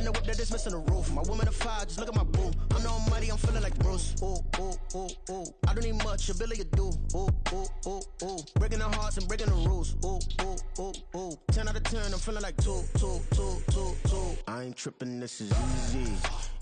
in the whip that is missing the roof. My woman a fire, just look at my boo. I'm no money, I'm feeling like Bruce. Ooh, ooh, ooh, ooh. I don't need much, ability to do. Ooh, ooh, ooh, ooh. Breaking the hearts and breaking the rules. Ooh, ooh, ooh, ooh. 10 out of 10, I'm feeling like 2, 2, 2, 2, 2. I ain't tripping, this is easy,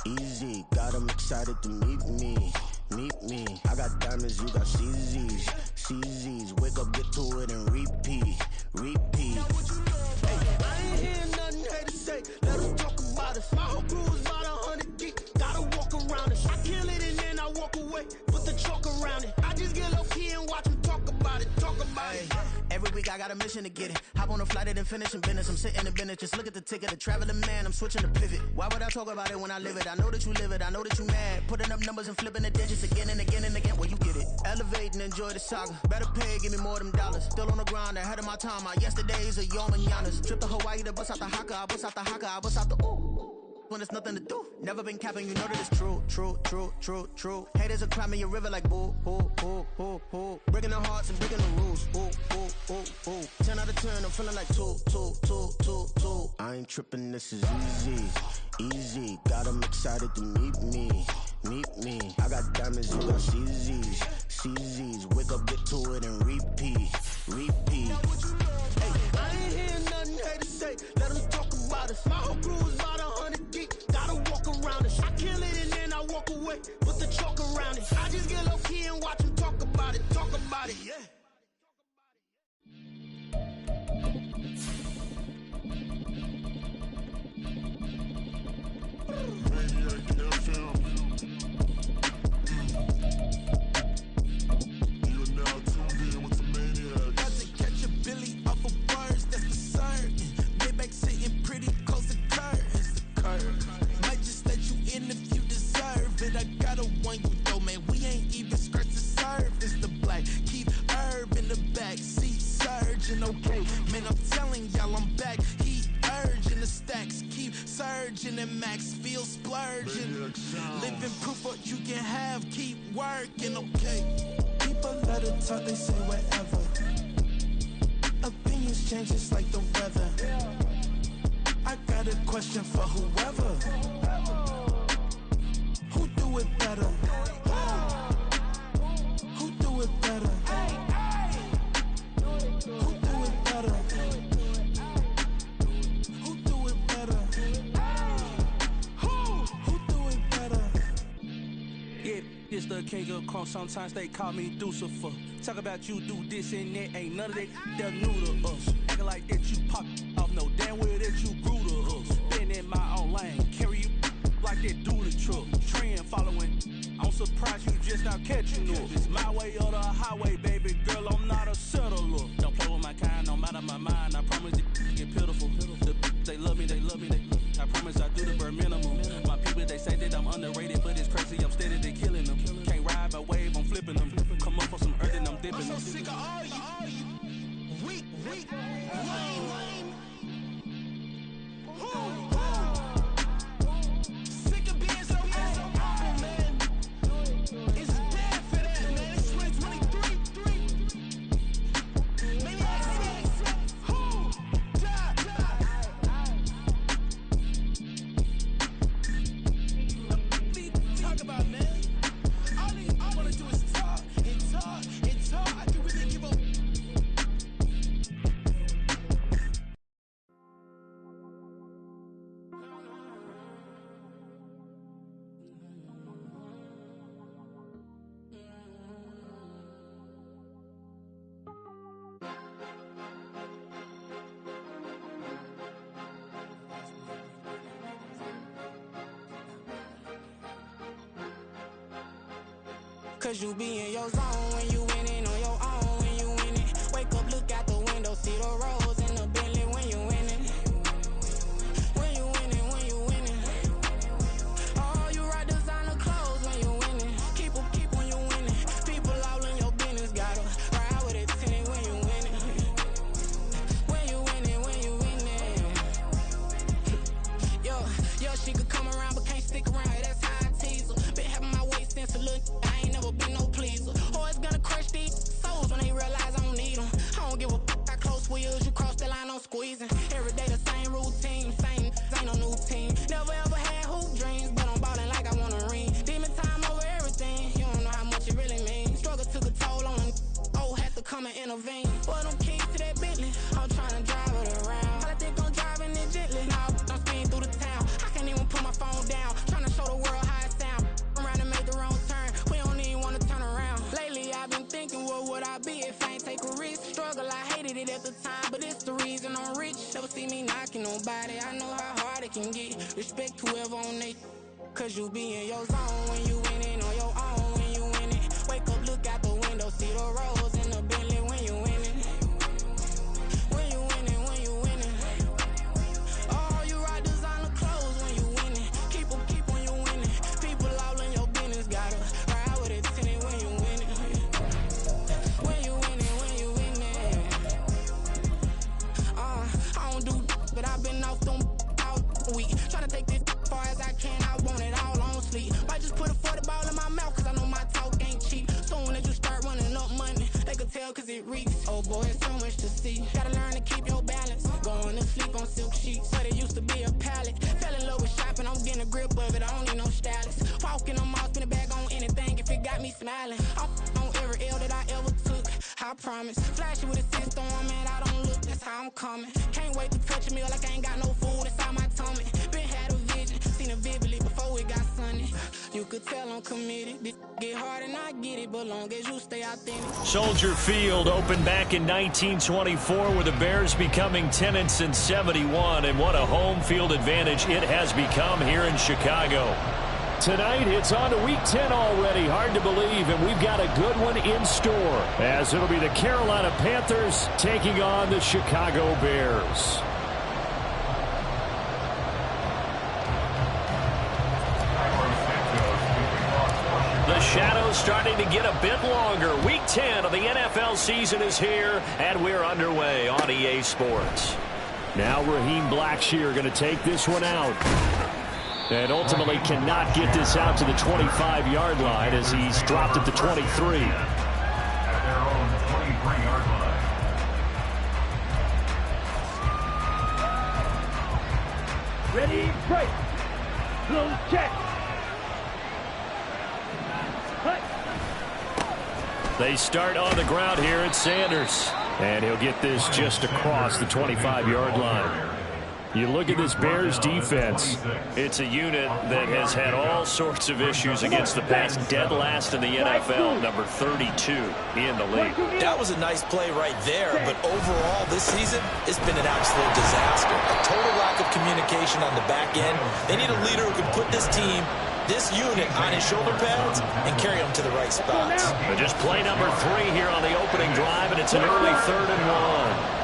easy. Got 'em excited to meet me. Meet me, I got diamonds, you got CZs, CZs. Wake up, get to it, and repeat, repeat. Hey, I ain't hearing nothing haters say. Let them talk about us. My whole crew is about 100 deep. Gotta walk around us. I kill it and then I walk away. Put the chalk around it. I just get low key and watch them talk about it. Talk about it. Every week I got a mission to get it. Hop on a flight and then finish in business. I'm sitting in business. Just look at the ticket. A traveling man. I'm switching the pivot. Why would I talk about it when I live it? I know that you live it. I know that you mad. Putting up numbers and flipping the digits again and again and again. Well, you get it. Elevate and enjoy the saga. Better pay, give me more them dollars. Still on the grind, ahead of my time. My yesterdays are your mananas. Trip to Hawaii to bust out the haka. I bust out the haka. I bust out the ooh. When there's nothing to do. Never been capping, you know that it's true, true, true, true, true. Haters are climbing your river like boo, boo, boo, boo, boo. Breaking the hearts and breaking the rules. Ooh, ooh, ooh, ooh. 10 out of 10, I'm feeling like 2, 2, 2, 2, 2. I ain't tripping, this is easy, easy. Got 'em excited to meet me. Meet me, I got diamonds, you got CZs, CZs. Wake up, get to it, and repeat, repeat. Hey, I ain't hearing nothing haters say. Let them talk about us. My whole crew is about 100 deep. Gotta walk around us. I kill it and then I walk away. Put the chalk around it. I just get low key and watch them talk about it. Talk about it, yeah. Okay, man, I'm telling y'all I'm back. Heat urging the stacks, keep surging and max feel splurging. Living proof what you can have, keep working, okay. People let it talk, they say whatever. Opinions change just like the weather. I got a question for whoever. Who do it better? Who do it better? Who do it better? Who do it better? Who do it better? Yeah, it's the king of crunk. Sometimes they call me Lucifer. Talk about you do this and that. Ain't none of that, they're new to us. Acting like that you pop off. No damn well that you grew to us. Been in my own lane. Carry you like that do the truck. Trend following. I'm surprised you just not catching up. It's my way or the highway, baby girl. I'm not a settler. Don't play with my kind, no matter my mind. I promise it get pitiful. They love me, they love me, they love me. I promise I do the bare minimum. My people, they say that I'm underrated, but it's crazy, I'm steady, they killing them. Can't ride my wave, I'm flipping them. Come up for some earth and I'm dipping them. I'm so sick of all you. Weak, lame. Sick of being so humble, man. It's dead for that, man. It's 2023. Maniac 6. Who? Die. Talk about, man. All I wanna do is talk and talk and talk. I can really give up. Cause you be in your zone when you winning on your own when you winning. Wake up, look out the window, see the rose in the Bentley when you winning. When you winning. Oh, you rock designer clothes when you winning. Keep when you winning. People all in your business, gotta ride with it tinted when you winning. When you winning. Yo, she could come around but can't stick around. That's how I tease her. Been having my waist since a little. I ain't never been no pleaser. Always gonna crush these souls when they realize I don't need them. I don't give a I close wheels, you cross the line, I'm squeezing. Every day the same routine, ain't no new team. Never ever had hoop dreams, but I'm ballin' like I want a ring. Demon time over everything, you don't know how much it really means. Struggle took a toll on them, oh, had to come and intervene. Boy, them keys to that Bentley, I'm tryna drive it around. I think I'm driving it gently, now I'm speeding through the town. I can't even put my phone down, tryna show the world how it sound. Around and make the wrong turn, we don't even wanna turn around. Lately I've been thinking, what would I be if I ain't take a risk? Struggle, I hated it at the time, but it's the reason I'm rich. Never see me knocking nobody, I know how hard it can get. Respect whoever on they, cause you be in your zone when you winning on your own. When you winning, wake up, look out the window, see the rose in the Bentley when you winning. When you winning, when you winning. Oh, you rock designer clothes when you winning. Keep when you winning. People all in your business, gotta ride with it tinted when you winning. When you winning, when you winning. I don't do, but I've been off them all week. Tryna take this far as I can, I want it all on sleep. Might just put a 40 ball in my mouth, cause I know my talk ain't cheap. Soon as you start running up money, they can tell cause it reeks. Oh boy, it's so much to see. Gotta learn to keep your balance. Going to sleep on silk sheets, so they used to be a pallet. Fell in love with shopping, I'm getting a grip of it, I don't need no stylist. Walking them all, spin a bag on anything if it got me smiling. I'm on every L that I ever took, I promise. Flashy with a system on, man, I don't look, that's how I'm coming. Can't wait to touch a meal like I ain't got no food inside my tummy. Been had a vision, seen it vividly before it got sunny. You could tell I'm committed. This get hard and I get it, but long as you stay authentic. Soldier Field opened back in 1924 with the Bears becoming tenants in 71, and what a home field advantage it has become here in Chicago. Tonight, it's on to Week 10 already. Hard to believe, and we've got a good one in store, as it'll be the Carolina Panthers taking on the Chicago Bears. The shadows starting to get a bit longer. Week 10 of the NFL season is here, and we're underway on EA Sports. Now Raheem Blackshear going to take this one out. And ultimately cannot get this out to the 25-yard line as he's dropped at the 23. At their own 23-yard line. Ready, break. Close check. They start on the ground here at Sanders. And he'll get this just across the 25-yard line. You look at this Bears defense, it's a unit that has had all sorts of issues against the pass, dead last in the NFL, number 32 in the league. That was a nice play right there, but overall this season, it's been an absolute disaster. A total lack of communication on the back end. They need a leader who can put this team, this unit, on his shoulder pads and carry them to the right spots. But just play number 3 here on the opening drive, and it's an early 3rd and 1.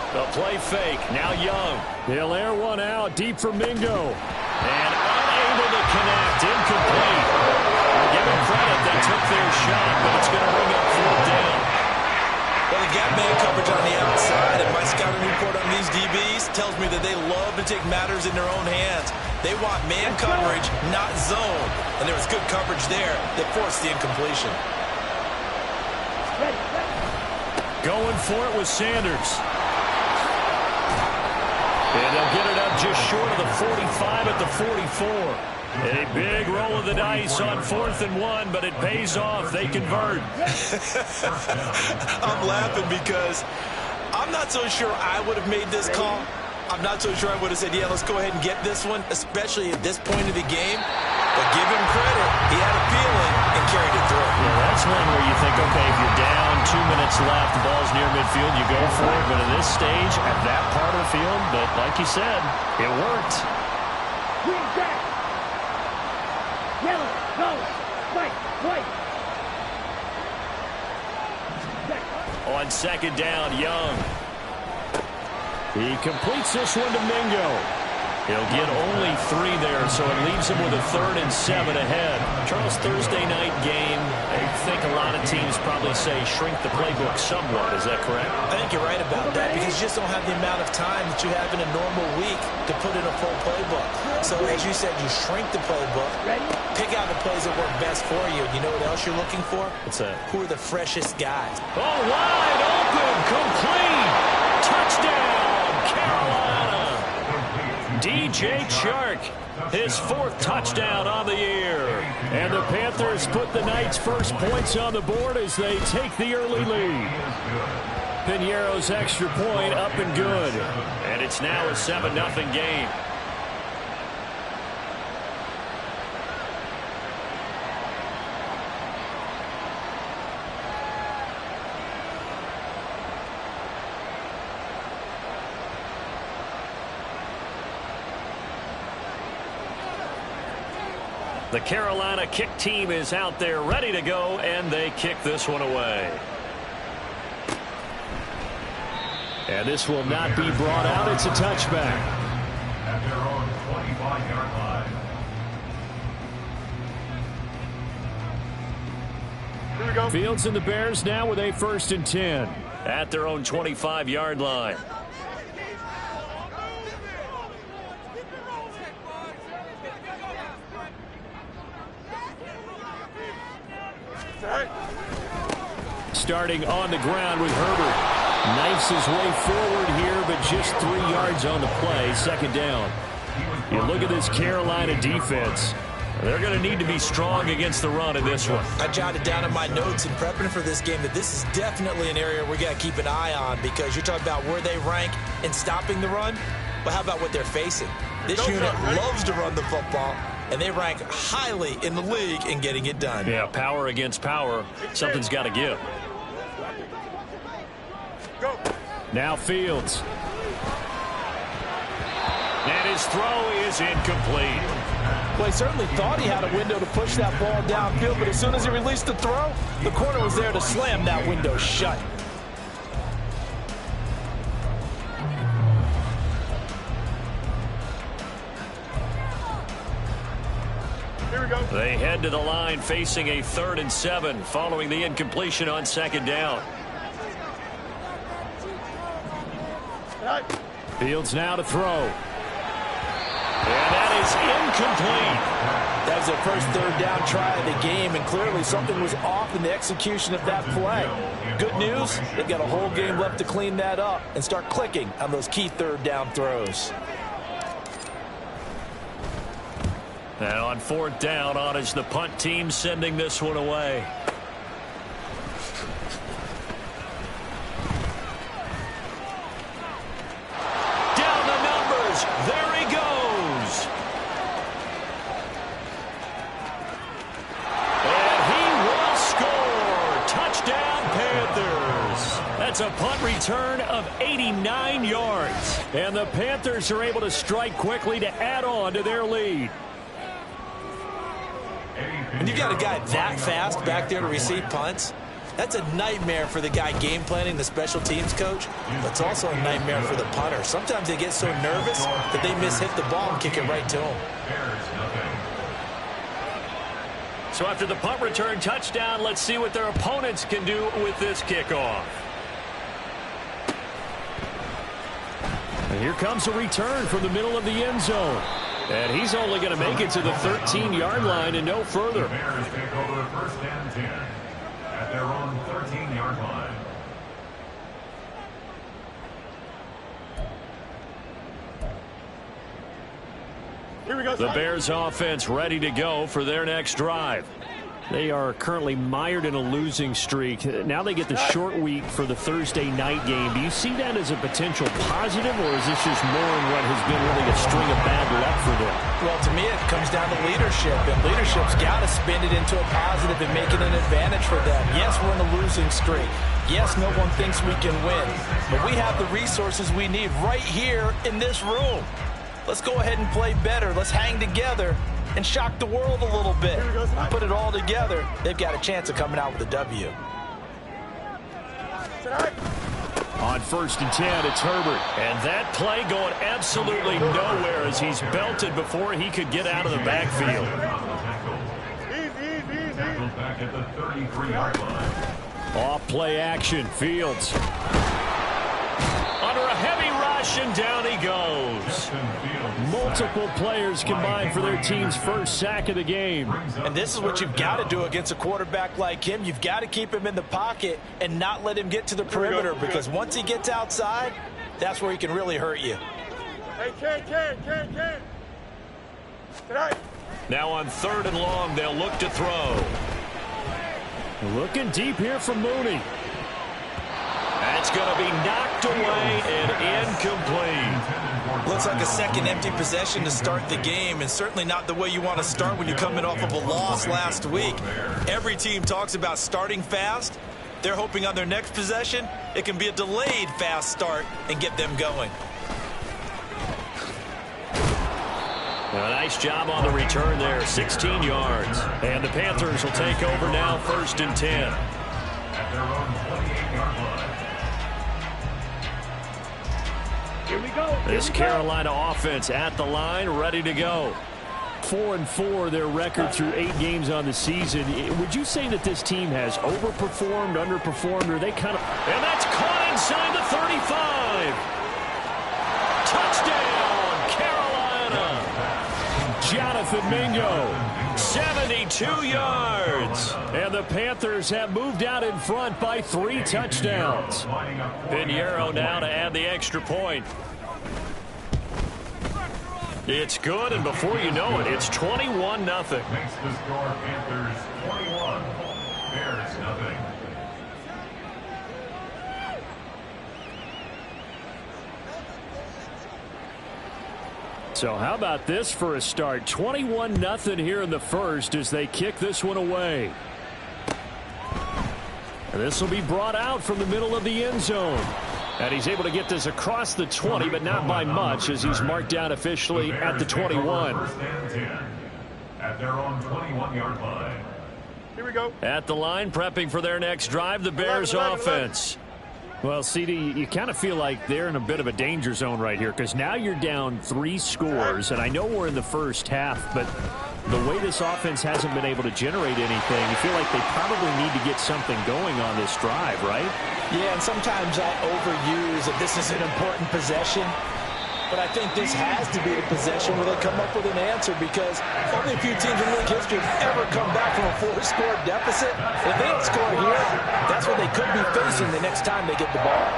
The play fake, now Young. He'll air one out, deep for Mingo. And unable to connect, incomplete. I'll give him credit, they took their shot, but it's going to bring up 4th down. Well, the gap man coverage on the outside, and my scouting report on these DBs tells me that they love to take matters in their own hands. They want man coverage, not zone. And there was good coverage there that forced the incompletion. Going for it with Sanders. And they'll get it up just short of the 45 at the 44. A big roll of the dice on 4th and 1, but it pays off. They convert. I'm laughing because I'm not so sure I would have made this call. I'm not so sure I would have said, yeah, let's go ahead and get this one, especially at this point of the game. But give him credit. He had a feeling and carried it through. Yeah, that's one where you think, okay, if you're down, 2 minutes left, the ball's near midfield, you go for it. But at this stage, at that part of the field, but like you said, it worked. Green back. Yellow, go. White, white. On 2nd down, Young. He completes this one to Mingo. He'll get only 3 there, so it leaves him with a 3rd and 7 ahead. Charles, Thursday night game, I think a lot of teams probably say shrink the playbook somewhat. Is that correct? I think you're right about that because you just don't have the amount of time that you have in a normal week to put in a full playbook. So as you said, you shrink the playbook, pick out the plays that work best for you. You know what else you're looking for? What's that? Who are the freshest guys? Oh, wide open, complete, touchdown, Carolina. DJ Chark, his 4th touchdown on the year. And the Panthers put the Knights' first points on the board as they take the early lead. Pinheiro's extra point up and good. And it's now a 7-0 game. The Carolina kick team is out there ready to go, and they kick this one away. And this will not be brought out. It's a touchback. At their own 25-yard line. Here we go. Fields and the Bears now with a 1st and 10 at their own 25-yard line. Starting on the ground with Herbert. Knifes his way forward here, but just 3 yards on the play. 2nd down. You look at this Carolina defense. They're going to need to be strong against the run in this one. I jotted down in my notes in prepping for this game that this is definitely an area we got to keep an eye on because you're talking about where they rank in stopping the run. But how about what they're facing? This unit loves to run the football, and they rank highly in the league in getting it done. Yeah, power against power. Something's got to give. Now Fields. And his throw is incomplete. Well, he certainly thought he had a window to push that ball downfield, but as soon as he released the throw, the corner was there to slam that window shut. Here we go. They head to the line facing a 3rd and 7 following the incompletion on 2nd down. Fields now to throw. And that is incomplete. That was their first 3rd down try of the game, and clearly something was off in the execution of that play. Good news, they've got a whole game left to clean that up and start clicking on those key 3rd down throws. And on 4th down, on is the punt team sending this one away. Down the numbers. There he goes. And he will score. Touchdown, Panthers. That's a punt return of 89 yards. And the Panthers are able to strike quickly to add on to their lead. When you've got a guy that fast back there to receive punts, that's a nightmare for the guy game planning, the special teams coach, but it's also a nightmare for the punter. Sometimes they get so nervous that they mishit the ball and kick it right to them. So after the punt return touchdown, let's see what their opponents can do with this kickoff. And here comes a return from the middle of the end zone. And he's only going to make it to the 13-yard line and no further. The Bears take over 1st and 10 at their own 13-yard line. Here we go. The Bears offense ready to go for their next drive. They are currently mired in a losing streak. Now they get the short week for the Thursday night game. Do you see that as a potential positive, or is this just more in what has been really a string of bad luck for them? Well, to me, it comes down to leadership, and leadership's got to spin it into a positive and make it an advantage for them. Yes, we're in a losing streak. Yes, no one thinks we can win, but we have the resources we need right here in this room. Let's go ahead and play better. Let's hang together and shock the world a little bit. Put it all together. They've got a chance of coming out with a W. On 1st and 10, it's Herbert. And that play going absolutely nowhere as he's belted before he could get out of the backfield. Back at the 33-yard line. Off play action. Fields. Under a heavy rush, and down he goes. Multiple players combined for their team's first sack of the game. And this is what you've got to do against a quarterback like him. You've got to keep him in the pocket and not let him get to the perimeter, because once he gets outside, that's where he can really hurt you. Hey, Ken. Tonight. Now on 3rd and long, they'll look to throw. Looking deep here from Mooney. That's going to be knocked away and incomplete. Looks like a second empty possession to start the game, and certainly not the way you want to start when you're coming off of a loss last week. Every team talks about starting fast. They're hoping on their next possession it can be a delayed fast start and get them going. A nice job on the return there, 16 yards. And the Panthers will take over now, 1st and 10. At their own 28-yard line. Here we go. This Carolina offense at the line, ready to go. 4-4 their record through 8 games on the season. Would you say that this team has overperformed, underperformed, or they kind of... And that's caught inside the 35. Touchdown, Carolina. Jonathan Mingo, 72 yards. And the Panthers have moved out in front by 3 touchdowns. Pinheiro now to add the extra point. It's good, and before you know it, it's 21-0. Makes the score Panthers 21, Bears nothing. So how about this for a start? 21-0 here in the first as they kick this one away. And this will be brought out from the middle of the end zone. And he's able to get this across the 20, but not by much, as he's marked down officially at the 21. First and 10 at their own 21-yard line. Here we go. At the line, prepping for their next drive, the Bears offense. Well, CD, you kind of feel like they're in a bit of a danger zone right here, because now you're down 3 scores, and I know we're in the first half, but the way this offense hasn't been able to generate anything, you feel like they probably need to get something going on this drive, right? Yeah, and sometimes I overuse that this is an important possession, but I think this has to be the possession where they come up with an answer, because only a few teams in league history have ever come back from a 4-score deficit. If they don't score here, that's what they could be facing the next time they get the ball.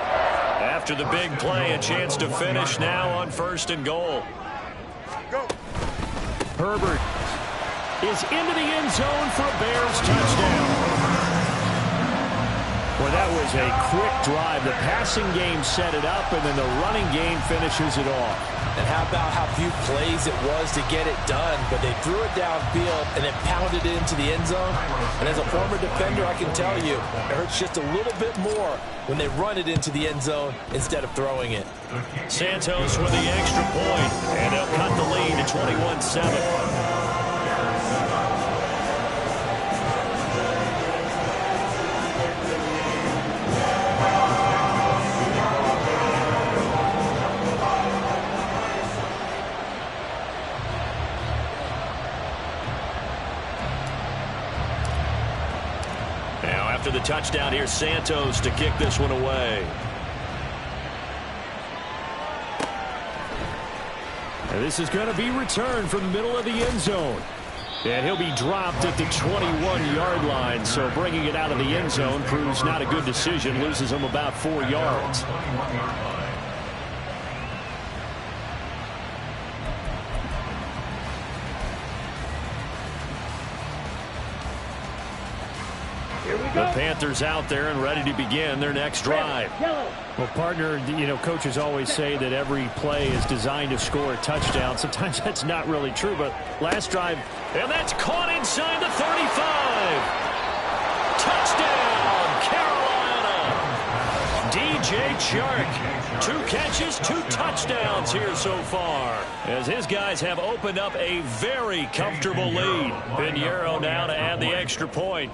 After the big play, a chance to finish now on 1st and goal. Go. Herbert is into the end zone for a Bears touchdown. Well, that was a quick drive. The passing game set it up, and then the running game finishes it off. And how about how few plays it was to get it done, but they threw it downfield and then pounded it into the end zone. And as a former defender, I can tell you, it hurts just a little bit more when they run it into the end zone instead of throwing it. Santos with the extra point, and they'll cut the lead to 21-7. After the touchdown, here's Santos to kick this one away. And this is going to be returned from the middle of the end zone. And he'll be dropped at the 21-yard line, so bringing it out of the end zone proves not a good decision, loses him about 4 yards. The Panthers out there and ready to begin their next drive. Well, partner, you know, coaches always say that every play is designed to score a touchdown. Sometimes that's not really true, but last drive, and that's caught inside the 35. Touchdown, Carolina. DJ Chark, 2 catches, 2 touchdowns here so far, as his guys have opened up a very comfortable lead. Pinheiro now to add the extra point.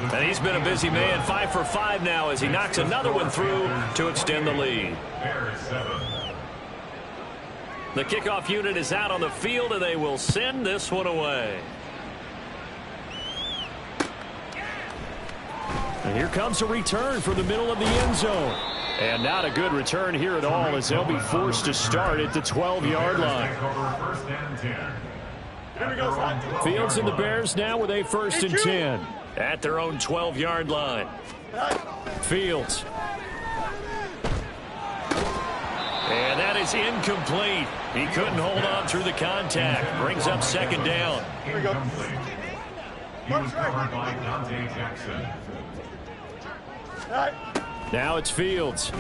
And he's been a busy man, 5 for 5 now as he knocks another one through to extend the lead. The kickoff unit is out on the field, and they will send this one away. And here comes a return from the middle of the end zone. And not a good return here at all as they'll be forced to start at the 12-yard line. Fields and the Bears now with a 1st and 10 at their own 12-yard line. Fields. And that is incomplete. He couldn't hold on through the contact. Brings up 2nd down. Here we go. He was covered by Dante Jackson. Now it's Fields.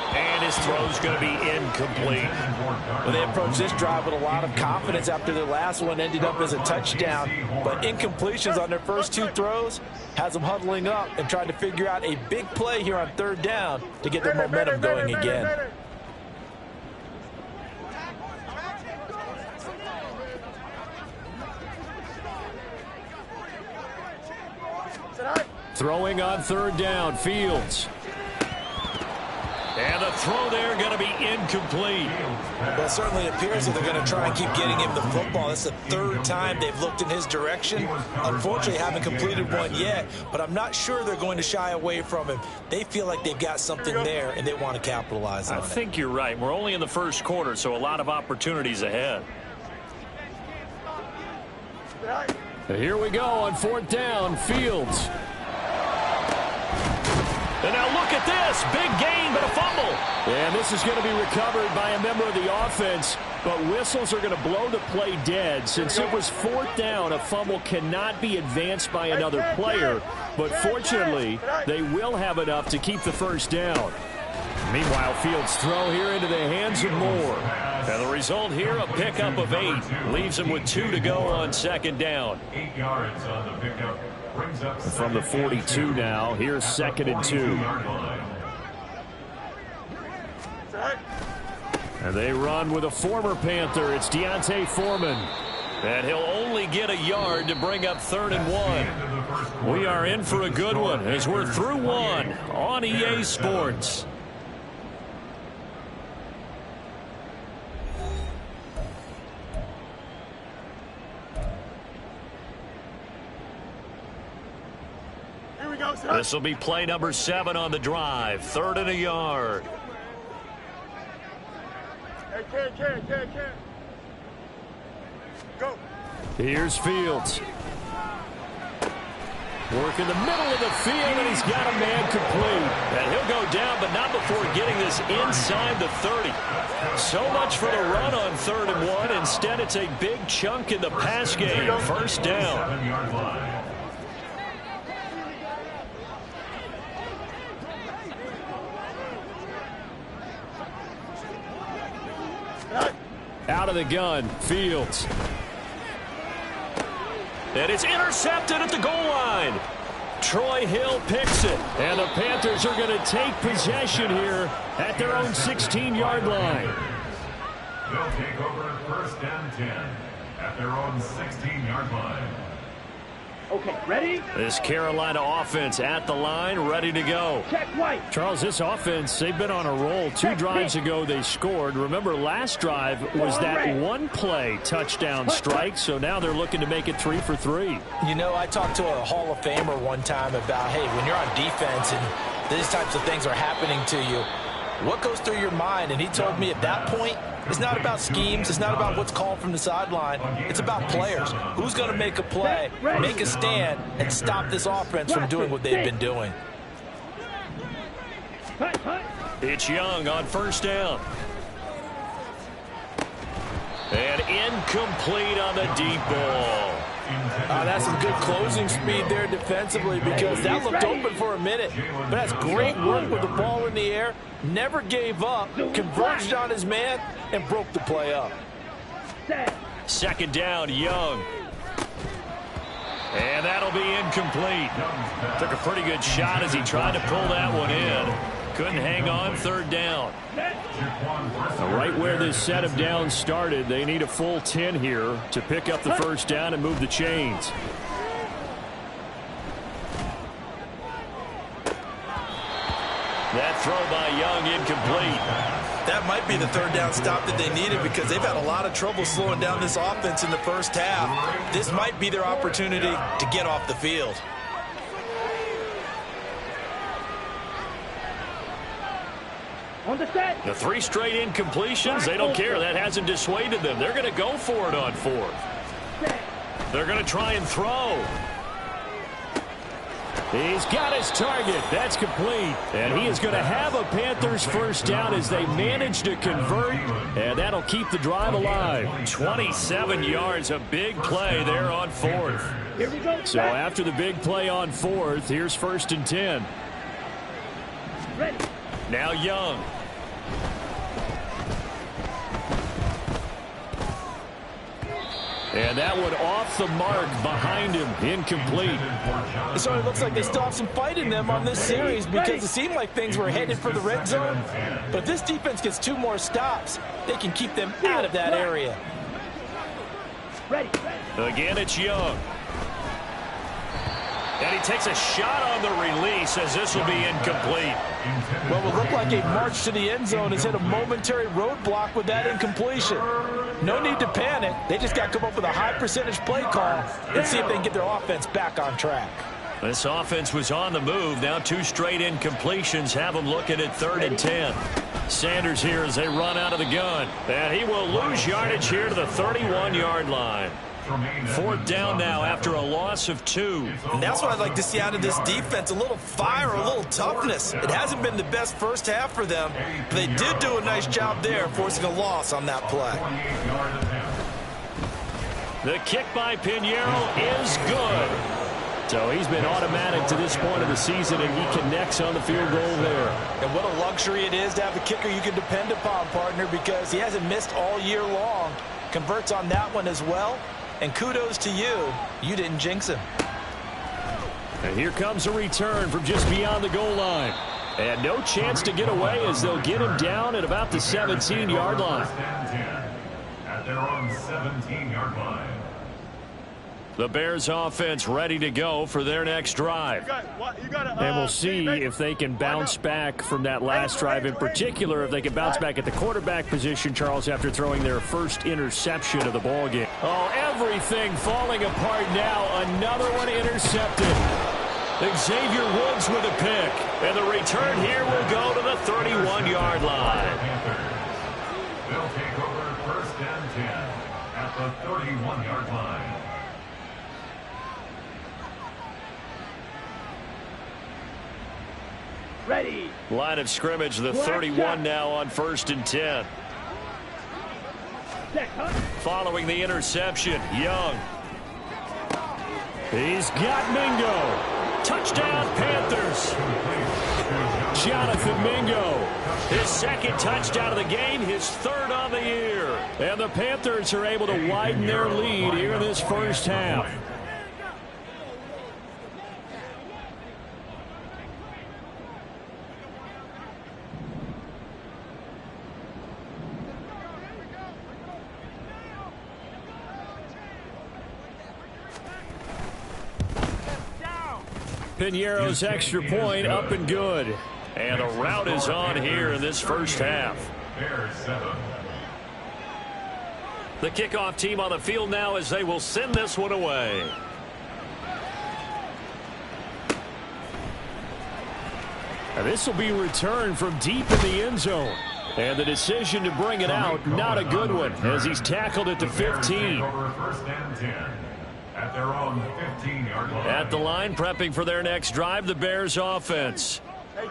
And his throw's going to be incomplete. Well, they approached this drive with a lot of confidence after their last one ended up as a touchdown. But incompletions on their first 2 throws has them huddling up and trying to figure out a big play here on 3rd down to get their momentum going again. Throwing on 3rd down, Fields. And the throw there going to be incomplete. Well, it certainly appears that they're going to try and keep getting him the football. It's the 3rd time they've looked in his direction. Unfortunately, haven't completed one yet, but I'm not sure they're going to shy away from him. They feel like they've got something there, and they want to capitalize on it. I think you're right. We're only in the 1st quarter, so a lot of opportunities ahead. Here we go on 4th down, Fields. And now look at this. Big gain, but a fumble. And this is going to be recovered by a member of the offense. But whistles are going to blow the play dead. Since it was 4th down, a fumble cannot be advanced by another player. But fortunately, they will have enough to keep the 1st down. Meanwhile, Fields' throw here into the hands of Moore. And the result here, a pickup of 8. Leaves him with 2 to go on 2nd down. 8 yards on the pickup. From the 42 now, here's 2nd and 2. And they run with a former Panther. It's Deontay Foreman. And he'll only get a yard to bring up 3rd and 1. We are in for a good one as we're through 1 on EA Sports. This will be play number 7 on the drive. 3rd and a yard. Hey, Ken. Go. Here's Fields. Work in the middle of the field, and he's got a man complete. And he'll go down, but not before getting this inside the 30. So much for the run on 3rd and 1. Instead, it's a big chunk in the pass game. 1st down. 7-yard line. Out of the gun, Fields. And it's intercepted at the goal line. Troy Hill picks it. And the Panthers are going to take possession here at their own 16-yard line. They'll take over 1st and 10 at their own 16-yard line. Okay, ready? This Carolina offense at the line, ready to go. Check right. Charles, this offense, they've been on a roll. 2 drives ago, they scored. Remember, last drive was that 1-play touchdown strike, so now they're looking to make it 3 for 3. You know, I talked to a Hall of Famer one time about, hey, when you're on defense and these types of things are happening to you, what goes through your mind? And he told me at that point, it's not about schemes. It's not about what's called from the sideline. It's about players. Who's going to make a play, make a stand, and stop this offense from doing what they've been doing? It's Young on 1st down. And incomplete on the deep ball. That's some good closing speed there defensively because that looked open for a minute. But that's great work with the ball in the air. Never gave up, converged on his man, and broke the play up. 2nd down, Young. And that'll be incomplete. Took a pretty good shot as he tried to pull that one in. Couldn't hang on, 3rd down. Right where this set of downs started, they need a full 10 here to pick up the 1st down and move the chains. That throw by Young incomplete. That might be the third down stop that they needed because they've had a lot of trouble slowing down this offense in the first half. This might be their opportunity to get off the field. The 3 straight incompletions, they don't care. That hasn't dissuaded them. They're going to go for it on 4th. They're going to try and throw. He's got his target. That's complete. And he is going to have a Panthers first down as they manage to convert. And that'll keep the drive alive. 27 yards, a big play there on 4th. Here we go. So after the big play on 4th, here's 1st and 10. Ready. Now Young. And that one off the mark behind him, incomplete. So it looks like they still have some fight in them on this series because it seemed like things were headed for the red zone. But if this defense gets 2 more stops, they can keep them out of that area. Ready. Again, it's Young. And he takes a shot on the release as this will be incomplete. Well, it would look like a march to the end zone has hit a momentary roadblock with that incompletion. No need to panic. They just got to come up with a high percentage play call and see if they can get their offense back on track. This offense was on the move. Now 2 straight incompletions have them looking at 3rd and 10. Sanders here as they run out of the gun. And he will lose yardage here to the 31-yard line. 4th down now after a loss of 2. And that's what I'd like to see out of this defense, a little fire, a little toughness. It hasn't been the best first half for them, but they did do a nice job there forcing a loss on that play. The kick by Pinheiro is good. So he's been automatic to this point of the season, and he connects on the field goal there. And what a luxury it is to have a kicker you can depend upon, partner, because he hasn't missed all year long. Converts on that one as well. And kudos to you. You didn't jinx him. And here comes a return from just beyond the goal line. And no chance to get away as they'll get him down at about the 17-yard line. At their own 17-yard line. The Bears offense ready to go for their next drive. And we'll see if they can bounce back from that last drive. In particular, if they can bounce back at the quarterback position, Charles, after throwing their first interception of the ballgame. Oh, everything falling apart now. Another one intercepted. Xavier Woods with a pick. And the return here will go to the 31-yard line. They'll take over 1st and 10 at the 31-yard line. Ready. Line of scrimmage, the 31 now on 1st and 10. Following the interception, Young. He's got Mingo. Touchdown, Panthers. Jonathan Mingo. His 2nd touchdown of the game, his 3rd on the year. And the Panthers are able to widen their lead here in this first half. Pinheiro's extra point up and good. And the route is on here in this first half. The kickoff team on the field now as they will send this one away. And this will be returned from deep in the end zone. And the decision to bring it out, not a good one, as he's tackled at the 15. At their own 15-yard line. At the line, prepping for their next drive, the Bears offense.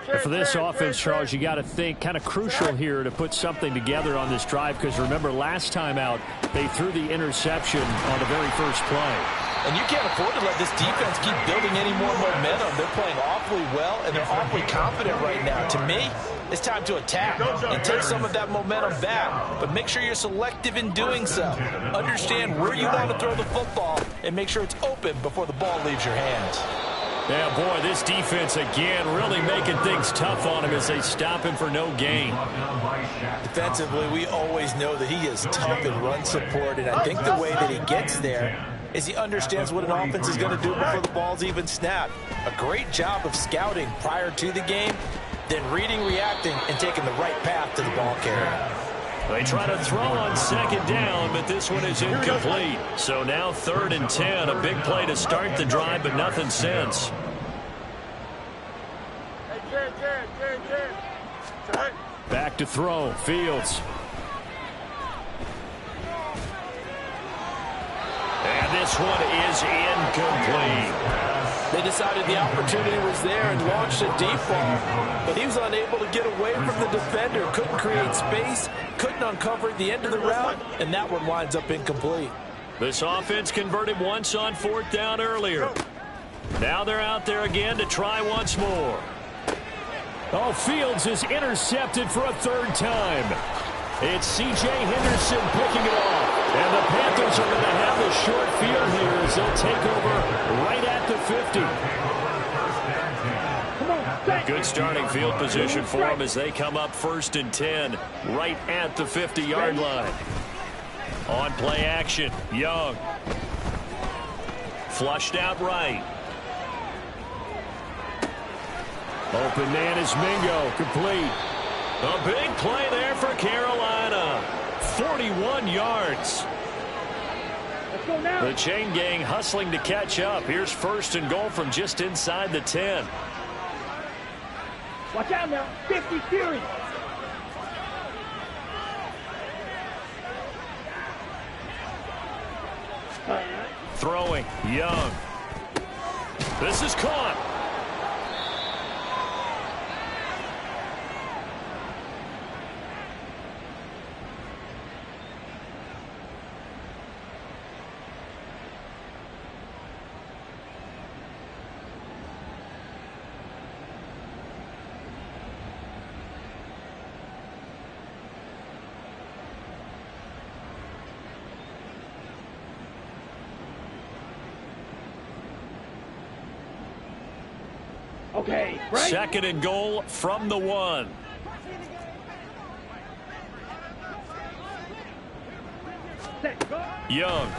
And for this offense, Charles, you got to think kind of crucial here to put something together on this drive, because remember last time out, they threw the interception on the very first play. And you can't afford to let this defense keep building any more momentum. They're playing awfully well, and they're awfully confident right now. To me, it's time to attack and take some of that momentum back. But make sure you're selective in doing so. Understand where you want to throw the football and make sure it's open before the ball leaves your hands. Yeah, boy, this defense again really making things tough on him as they stop him for no gain. Defensively, we always know that he is tough in run support, and I think the way that he gets there is he understands what an offense is going to do before the ball's even snapped. A great job of scouting prior to the game, then reading, reacting, and taking the right path to the ball carrier. They try to throw on second down, but this one is incomplete. So now 3rd and 10. A big play to start the drive, but nothing since. Back to throw. Fields. And this one is incomplete. They decided the opportunity was there and launched a deep ball, but he was unable to get away from the defender, couldn't create space, couldn't uncover the end of the route, and that one winds up incomplete. This offense converted once on 4th down earlier. Now they're out there again to try once more. Oh, Fields is intercepted for a 3rd time. It's C.J. Henderson picking it off. And the Panthers are going to have a short field here as they'll take over right at the 50. Good starting field position for them as they come up 1st and 10 right at the 50-yard line. On play action, Young. Flushed out right. Open man is Mingo, complete. A big play there for Carolina. 41 yards. Let's go now. The chain gang hustling to catch up. Here's 1st and goal from just inside the 10. Watch out now. 50 series. Throwing, Young. This is caught. Okay, right? 2nd and goal from the 1. Set, go. Young.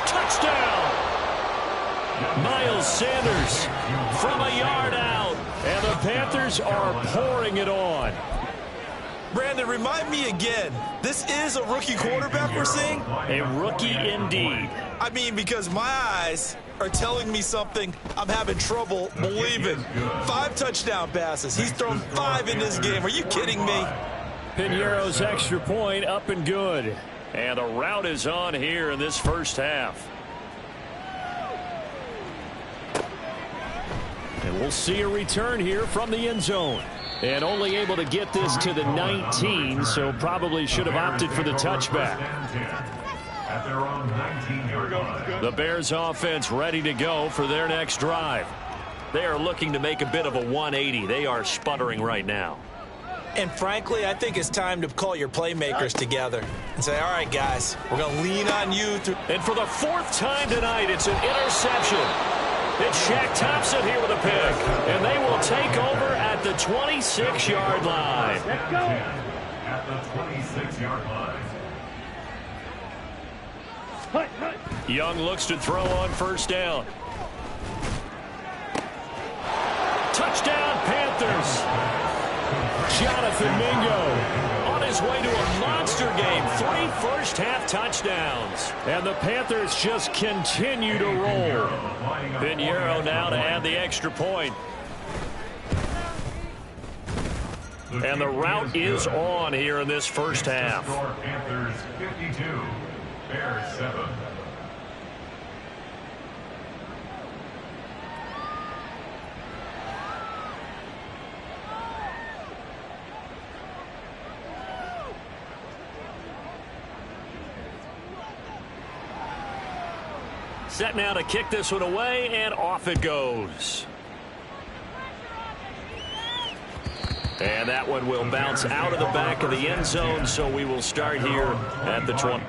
Touchdown! Miles Sanders from a yard out. And the Panthers are pouring it on. Brandon, remind me again, this is a rookie quarterback we're seeing? A rookie indeed. I mean, because my eyes are telling me something I'm having trouble believing. 5 touchdown passes. He's thrown 5 in this game. Are you kidding me? Piñeiro's extra point up and good. And the route is on here in this first half. And we'll see a return here from the end zone. And only able to get this to the 19, so probably should have opted for the touchback. At their own 19-yard line. The Bears offense ready to go for their next drive. They are looking to make a bit of a 180. They are sputtering right now. And frankly, I think it's time to call your playmakers together and say, all right, guys, we're going to lean on you. And for the 4th time tonight, it's an interception. It's Shaq Thompson here with a pick. And they will take over at the 26-yard line. Let's go. At the 26-yard line. Hut, hut. Young looks to throw on 1st down. Touchdown, Panthers. Jonathan Mingo on his way to a monster game. 3 first-half touchdowns. And the Panthers just continue to roll. Piñeiro now to add the extra point. And the route is on here in this first half. Panthers 52, Bears 7. Set now to kick this one away, and off it goes. And that one will bounce out of the back of the end zone, so we will start here at the 20.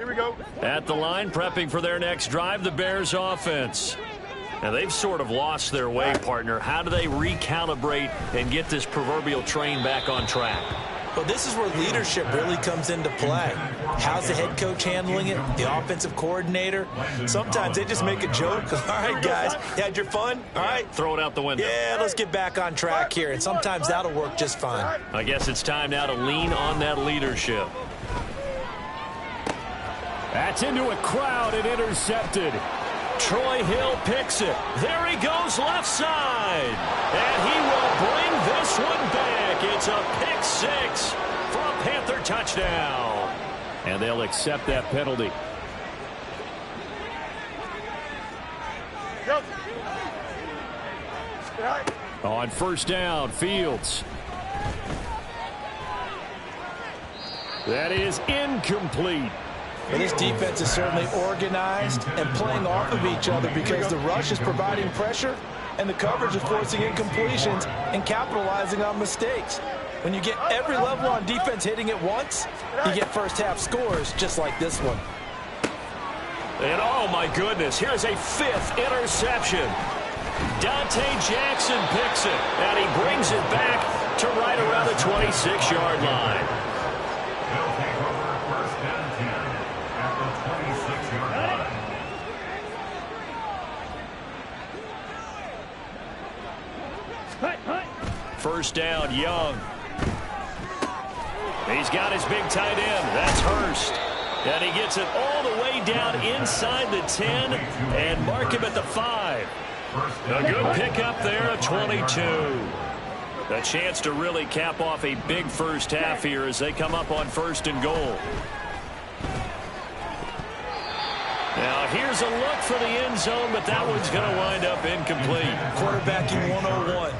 Here we go. At the line, prepping for their next drive, the Bears offense. Now, they've sort of lost their way, partner. How do they recalibrate and get this proverbial train back on track? Well, this is where leadership really comes into play. How's the head coach handling it? The offensive coordinator? Sometimes they just make a joke. All right, guys, you had your fun? All right. Throw it out the window. Yeah, let's get back on track here. And sometimes that'll work just fine. I guess it's time now to lean on that leadership. That's into a crowd and intercepted. Troy Hill picks it. There he goes left side. And he will bring this one back. It's a pick six for a Panther touchdown. And they'll accept that penalty. On first down, Fields. That is incomplete. Well, this defense is certainly organized and playing off of each other because the rush is providing pressure and the coverage is forcing incompletions and capitalizing on mistakes. When you get every level on defense hitting at once, you get first half scores just like this one. And oh my goodness, here's a fifth interception. Dante Jackson picks it, and he brings it back to right around the 26-yard line. They'll take over first and 10 at the 26-yard line. First down, Young. He's got his big tight end. That's Hurst. And he gets it all the way down inside the 10 and mark him at the 5. A good pickup there at 22. A chance to really cap off a big first half here as they come up on first and goal. Now here's a look for the end zone, but that one's going to wind up incomplete. Quarterbacking 101.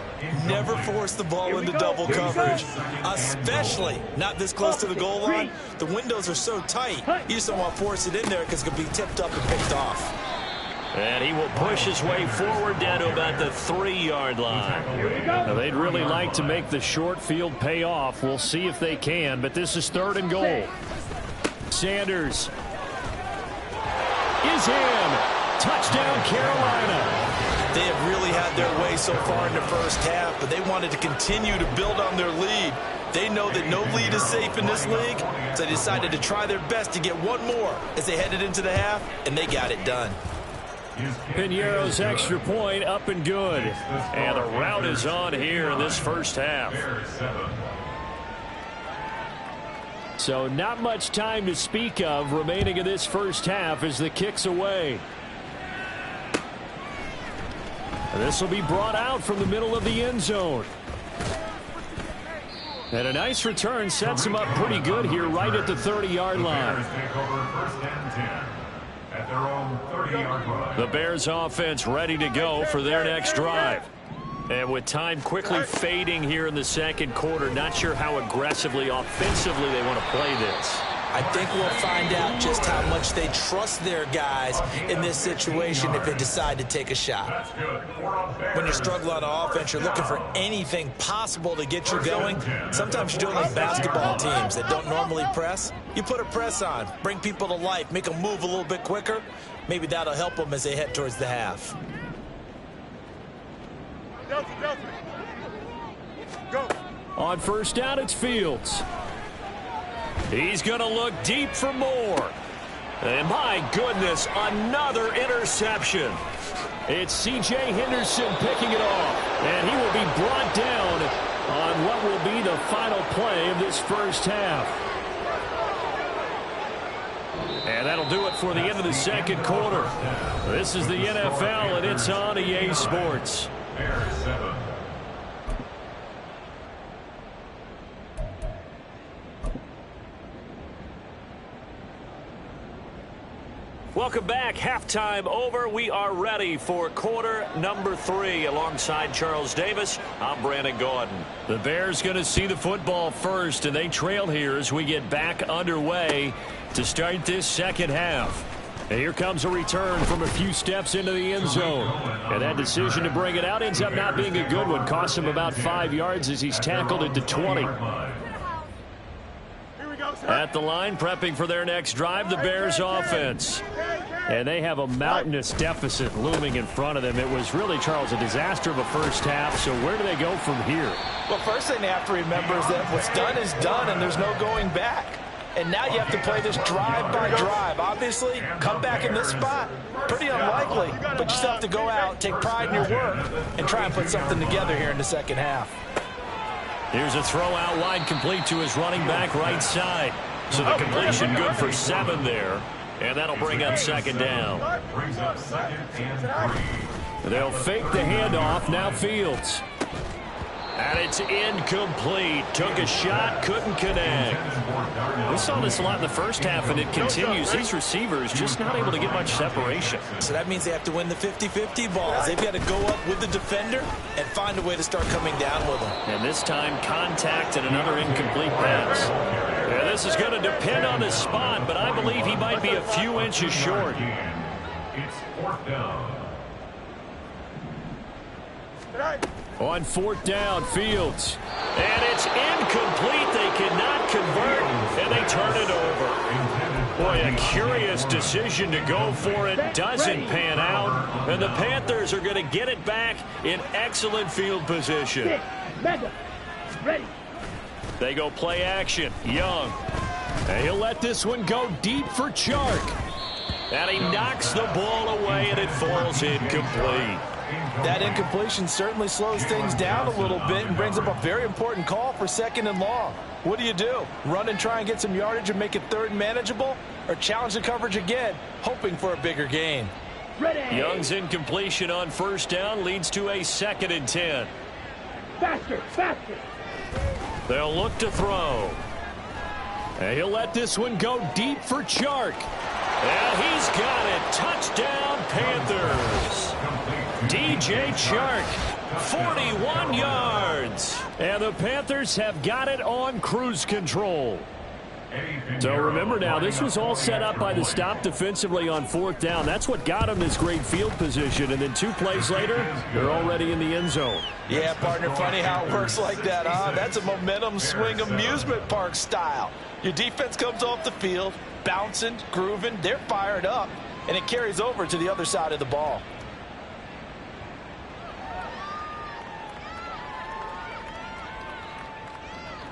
Never force the ball into double coverage, especially not this close to the goal line. The windows are so tight, you just don't want to force it in there because it could be tipped up and picked off. And he will push his way forward down to about the 3-yard line. Now, they'd really like to make the short field pay off. We'll see if they can, but this is third and goal. Sanders is in. Touchdown, Carolina. They have really had their way so far in the first half, but they wanted to continue to build on their lead. They know that no lead is safe in this league, so they decided to try their best to get one more as they headed into the half, and they got it done. Piñeiro's extra point up and good. And the route is on here in this first half. So not much time to speak of remaining in this first half as the kick's away. This will be brought out from the middle of the end zone. And a nice return sets him up pretty good here right at the 30-yard line. The Bears offense ready to go for their next drive. And with time quickly fading here in the second quarter, not sure how aggressively, offensively they want to play this. I think we'll find out just how much they trust their guys in this situation if they decide to take a shot. When you're struggling on offense, you're looking for anything possible to get you going. Sometimes you're doing like basketball teams that don't normally press. You put a press on, bring people to life, make them move a little bit quicker. Maybe that'll help them as they head towards the half. Go. On first down, it's Fields. He's going to look deep for more. And my goodness, another interception. It's C.J. Henderson picking it off. And he will be brought down on what will be the final play of this first half. And that'll do it for the end of the second quarter. This is the NFL, and it's on EA Sports. Bears 7. Welcome back. Halftime over. We are ready for quarter number 3. Alongside Charles Davis, I'm Brandon Gordon. The Bears going to see the football first, and they trail here as we get back underway to start this second half. And here comes a return from a few steps into the end zone. And that decision to bring it out ends up not being a good one. Costs him about 5 yards as he's tackled at the 20. Here we go. At the line, prepping for their next drive, the Bears offense. And they have a mountainous deficit looming in front of them. It was really, Charles, a disaster of a first half. So where do they go from here? Well, first thing they have to remember is that what's done is done, and there's no going back. And now you have to play this drive by drive. Obviously, come back in this spot, pretty unlikely. But you still have to go out, take pride in your work, and try and put something together here in the second half. Here's a throw out wide, complete to his running back right side. So the completion good for 7 there. And that'll bring up second down. Brings up second and 3. They'll fake the handoff. Now Fields. And it's incomplete. Took a shot, couldn't connect. We saw this a lot in the first half, and it continues. These receivers just not able to get much separation. So that means they have to win the 50-50 balls. They've got to go up with the defender and find a way to start coming down with them. And this time, contact and another incomplete pass. Yeah, this is going to depend on the spot, but I believe he might be a few inches short. It's 4th down. On 4th down, Fields. And it's incomplete. They cannot convert, and they turn it over. Boy, a curious decision to go for it. Doesn't pan out. And the Panthers are going to get it back in excellent field position. Ready. They go play action. Young. And he'll let this one go deep for Chark. And he knocks the ball away, and it falls incomplete. That incompletion certainly slows things down a little bit and brings up a very important call for 2nd and long. What do? Run and try and get some yardage and make it 3rd and manageable? Or challenge the coverage again, hoping for a bigger gain? Ready. Young's incompletion on 1st down leads to a 2nd and 10. Faster. They'll look to throw. And he'll let this one go deep for Chark. And he's got it. Touchdown, Panthers. DJ Chark, 41 yards. And the Panthers have got it on cruise control. So remember now, this was all set up by the stop defensively on 4th down. That's what got them this great field position. And then 2 plays later, they're already in the end zone. Yeah, partner, funny how it works like that, huh? That's a momentum swing amusement park style. Your defense comes off the field, bouncing, grooving, they're fired up, and it carries over to the other side of the ball.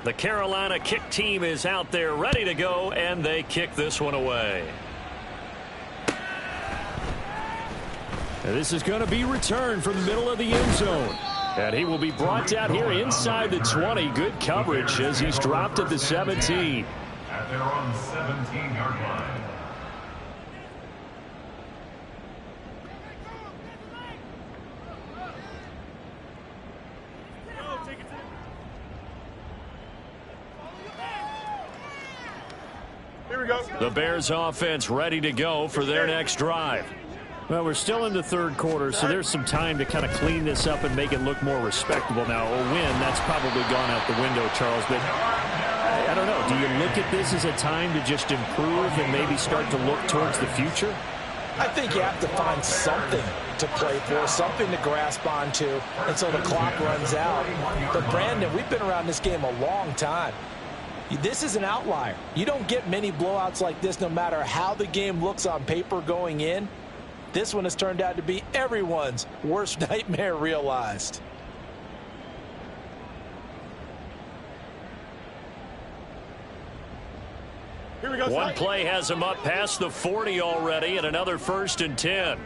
The Carolina kick team is out there ready to go, and they kick this one away. And this is going to be returned from the middle of the end zone. And he will be brought down here inside the 20. Good coverage as he's dropped at the 17. At their own 17-yard line. Here we go. The Bears offense ready to go for their next drive. Well, we're still in the 3rd quarter, so there's some time to kind of clean this up and make it look more respectable. Now, a win, that's probably gone out the window, Charles, but I don't know. Do you look at this as a time to just improve and maybe start to look towards the future? I think you have to find something to play for, something to grasp onto until the clock runs out. But, Brandon, we've been around this game a long time. This is an outlier. You don't get many blowouts like this no matter how the game looks on paper going in. This one has turned out to be everyone's worst nightmare realized. Here we go. One play has him up past the 40 already, and another 1st and 10.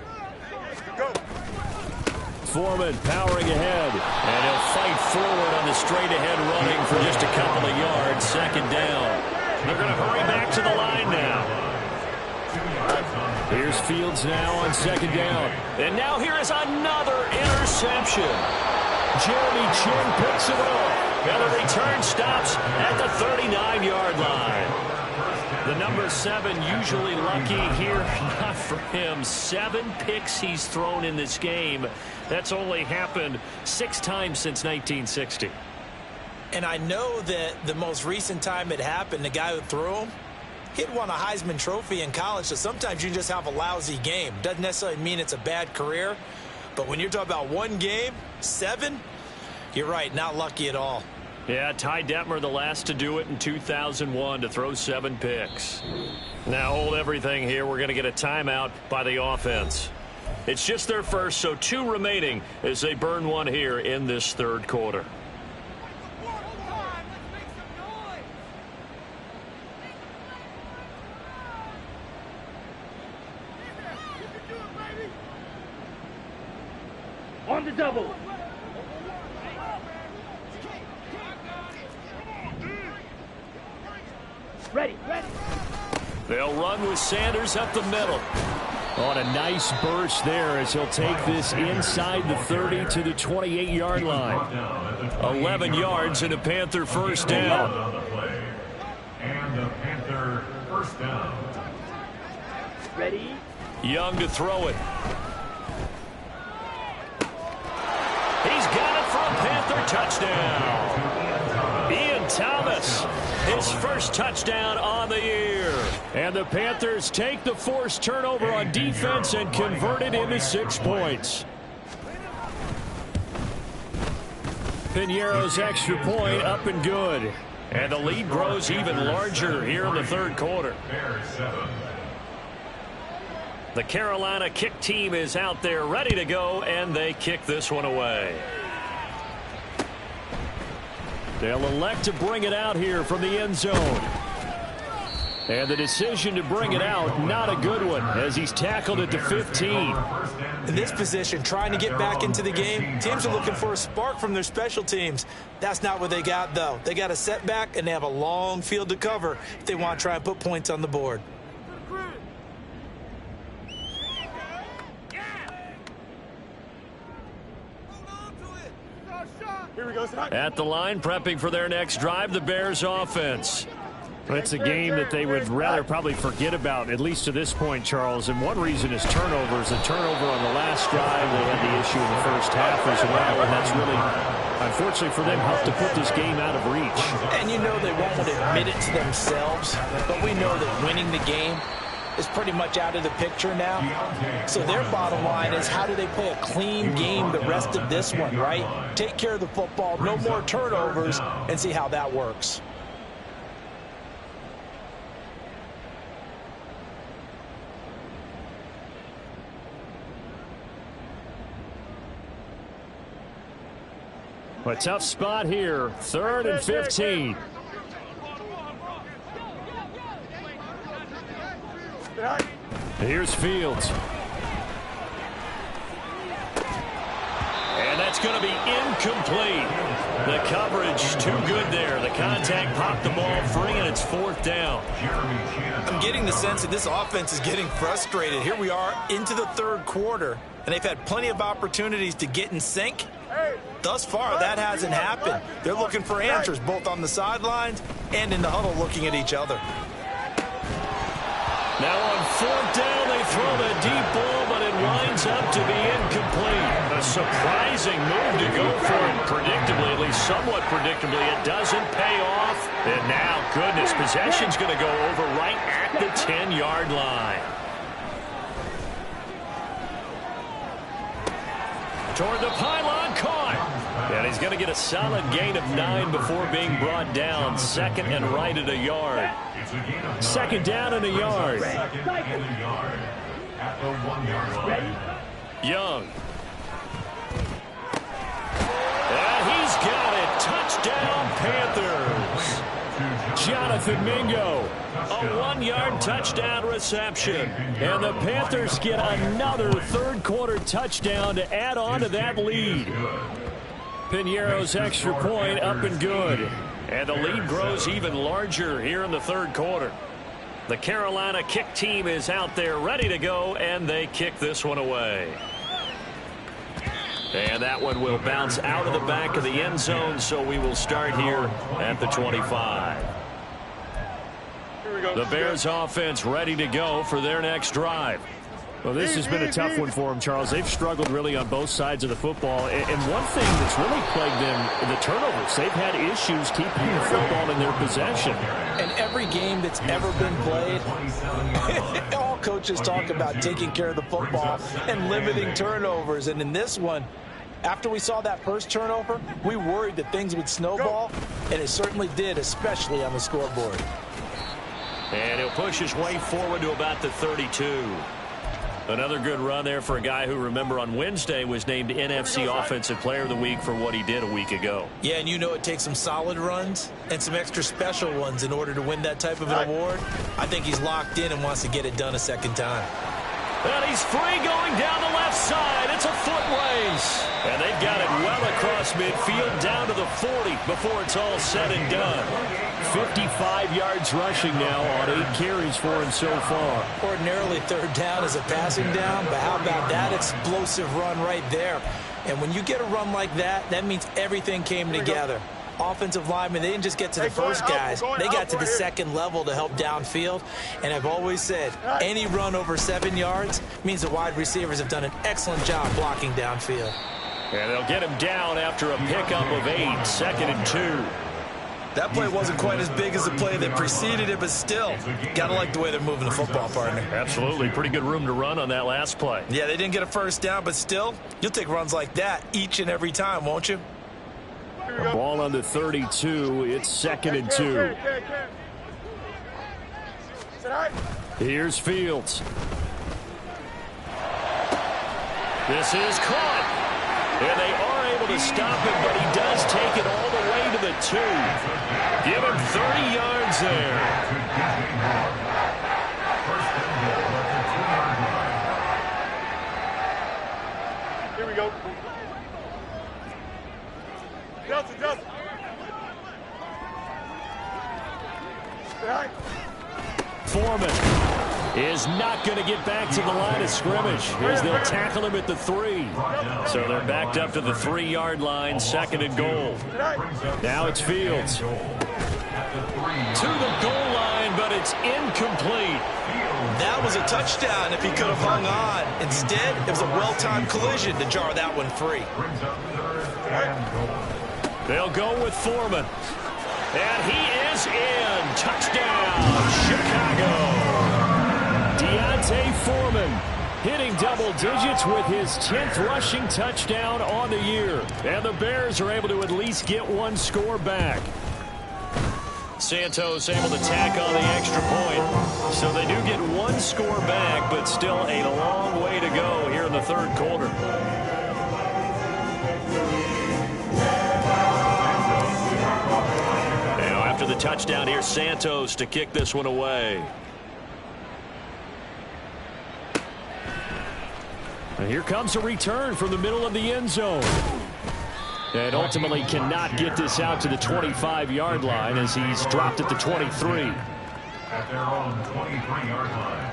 Go. Foreman powering ahead, and he'll fight forward on the straight-ahead running for just a couple of yards. 2nd down. They're going to hurry back to the line now. Here's Fields now on 2nd down. And now here is another interception. Jeremy Chin picks it up. And the return stops at the 39-yard line. The number 7 usually lucky here. Not for him. 7 picks he's thrown in this game. That's only happened 6 times since 1960. And I know that the most recent time it happened, the guy who threw him, he'd won a Heisman Trophy in college, so sometimes you just have a lousy game. Doesn't necessarily mean it's a bad career, but when you're talking about one game, 7, you're right, not lucky at all. Yeah, Ty Detmer, the last to do it in 2001, to throw 7 picks. Now hold everything here. We're going to get a timeout by the offense. It's just their first, so 2 remaining as they burn one here in this third quarter. On the double. Ready. They'll run with Sanders up the middle. On a nice burst there as he'll take this inside the 30 to the 28-yard line. 11 yards and a Panther first down. And the Panther first down. Ready. Young to throw it. He's got it for a Panther touchdown. Ian Thomas, his first touchdown on the year. And the Panthers take the forced turnover on defense and convert it into 6 points. Piñeiro's extra point up and good. And the lead grows even larger here in the third quarter. The Carolina kick team is out there ready to go, and they kick this one away. They'll elect to bring it out here from the end zone. And the decision to bring it out, not a good one, as he's tackled at the 15. In this position, trying to get back into the game, teams are looking for a spark from their special teams. That's not what they got, though. They got a setback, and they have a long field to cover if they want to try and put points on the board. Here we go, at the line, prepping for their next drive, the Bears offense. It's a game that they would rather probably forget about, at least to this point, Charles. And one reason is turnovers. A turnover on the last drive. They had the issue in the first half as well. And that's really, unfortunately for them, helped to put this game out of reach. And you know they won't admit it to themselves, but we know that winning the game is pretty much out of the picture now. So their bottom line is, how do they play a clean game the rest of this one, right? Take care of the football, no more turnovers, and see how that works. A tough spot here, 3rd and 15. Here's Fields. And that's going to be incomplete. The coverage too good there. The contact popped the ball free, and it's 4th down. I'm getting the sense that this offense is getting frustrated. Here we are into the third quarter, and they've had plenty of opportunities to get in sync. Thus far, that hasn't happened. They're looking for answers both on the sidelines and in the huddle looking at each other. Now on 4th down, they throw the deep ball, but it winds up to be incomplete. A surprising move to go for it predictably, at least somewhat predictably. It doesn't pay off. And now, goodness, possession's going to go over right at the 10-yard line. Toward the pylon, caught. And he's going to get a solid gain of 9 before being brought down. 2nd and right at a yard. 2nd down and a yard. At the 1-yard line. Young. And he's got it. Touchdown, Panthers. Jonathan Mingo. A 1-yard touchdown reception. And the Panthers get another third-quarter touchdown to add on to that lead. Piñeiro's extra point up and good. And the lead grows even larger here in the third quarter. The Carolina kick team is out there ready to go, and they kick this one away. And that one will bounce out of the back of the end zone, so we will start here at the 25. The Bears offense ready to go for their next drive. Well, this has been a tough one for them, Charles. They've struggled really on both sides of the football. And one thing that's really plagued them, the turnovers. They've had issues keeping the football in their possession. And every game that's ever been played, all coaches talk about taking care of the football and limiting turnovers. And in this one, after we saw that first turnover, we worried that things would snowball. and it certainly did, especially on the scoreboard. And he'll push his way forward to about the 32. Another good run there for a guy who, remember, on Wednesday was named NFC Offensive Player of the Week for what he did a week ago. Yeah, and you know it takes some solid runs and some extra special ones in order to win that type of an award. I think he's locked in and wants to get it done a second time. And he's free going down the left side. It's a foot race. And they've got it well across midfield down to the 40 before it's all said and done. 55 yards rushing now on 8 carries for him so far. Ordinarily, third down is a passing down, but how about that explosive run right there? And when you get a run like that, that means everything came together. Offensive linemen, they didn't just get to the first guys. They got to the second level to help downfield. And I've always said, any run over 7 yards means the wide receivers have done an excellent job blocking downfield. And they'll get him down after a pickup of 8, 2nd and 2. That play wasn't quite as big as the play that preceded it, but still, got to like the way they're moving the football, partner. Absolutely. Pretty good room to run on that last play. Yeah, they didn't get a first down, but still, you'll take runs like that each and every time, won't you? Ball on the 32. It's 2nd and 2. Here's Fields. This is caught. And they are able to stop him, but he does take it all the way to the 2. Give him 30 yards there. Here we go. Justin. Foreman is not going to get back to the line of scrimmage as they'll tackle him at the 3. So they're backed up to the 3-yard line, 2nd and goal. Now it's Fields. To the goal line, but it's incomplete. That was a touchdown if he could have hung on. Instead, it was a well-timed collision to jar that one free. They'll go with Foreman. And he is in. Touchdown, Chicago. Deontay Foreman hitting double digits with his 10th rushing touchdown on the year. And the Bears are able to at least get one score back. Santos able to tack on the extra point. So they do get one score back, but still a long way to go here in the 3rd quarter. Now after the touchdown, here's Santos to kick this one away. And here comes a return from the middle of the end zone. And ultimately cannot get this out to the 25-yard line as he's dropped at the 23. At their own 23-yard line.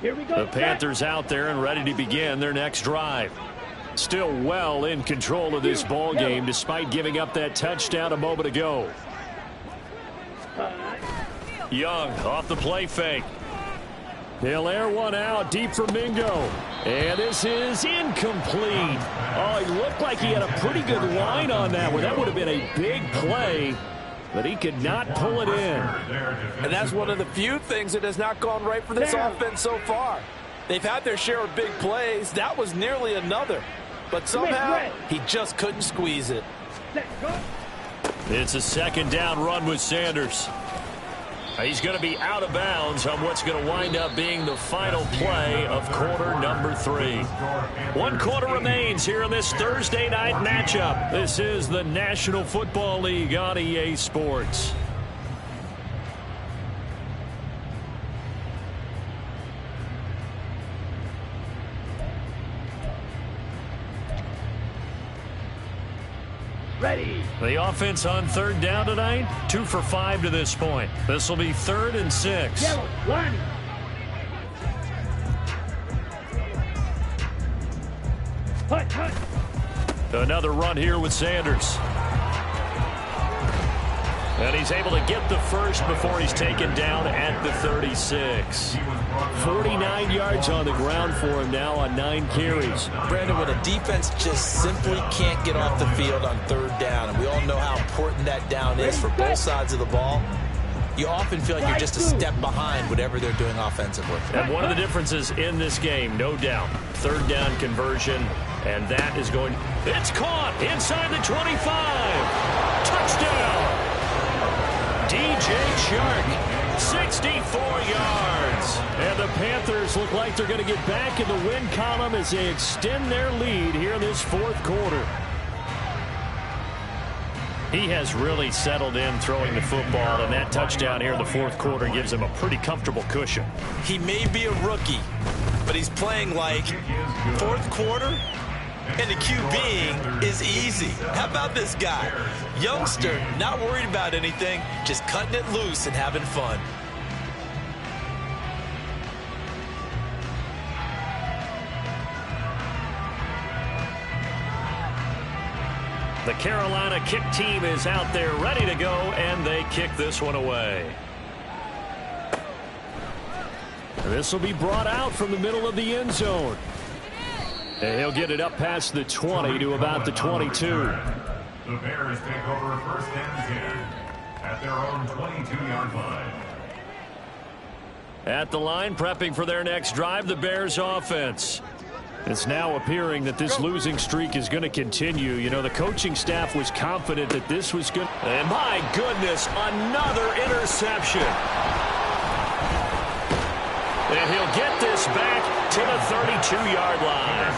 Here we go. The Panthers out there and ready to begin their next drive. Still well in control of this ball game despite giving up that touchdown a moment ago. Young off the play fake. He'll air one out deep for Mingo. And this is incomplete. Oh, he looked like he had a pretty good line on that one. That would have been a big play, but he could not pull it in. And that's one of the few things that has not gone right for this offense so far. They've had their share of big plays. That was nearly another. But somehow, he just couldn't squeeze it. It's a 2nd down run with Sanders. He's going to be out of bounds on what's going to wind up being the final play of quarter number 3. 1 quarter remains here in this Thursday night matchup. This is the National Football League on EA Sports. Ready. The offense on 3rd down tonight, 2 for 5 to this point. This will be 3rd and 6. Yellow, line. Hut. Another run here with Sanders. And he's able to get the first before he's taken down at the 36. 49 yards on the ground for him now on 9 carries. Brandon, when a defense just simply can't get off the field on 3rd down, and we all know how important that down is for both sides of the ball, you often feel like you're just a step behind whatever they're doing offensively. And one of the differences in this game, no doubt, third down conversion, and that is going, it's caught inside the 25. Touchdown. DJ Chark, 64 yards. And the Panthers look like they're going to get back in the win column as they extend their lead here in this fourth quarter. He has really settled in throwing the football, and that touchdown here in the fourth quarter gives him a pretty comfortable cushion. He may be a rookie, but he's playing like fourth quarter, and the QBing is easy. How about this guy? Youngster, not worried about anything, just cutting it loose and having fun. The Carolina kick team is out there ready to go, and they kick this one away. This will be brought out from the middle of the end zone. And he'll get it up past the 20 to about the 22. The Bears take over first and 10 at their own 22-yard line. At the line, prepping for their next drive, the Bears offense. It's now appearing that this losing streak is going to continue. You know, the coaching staff was confident that this was good. And my goodness, another interception. And he'll get this back to the 32-yard line.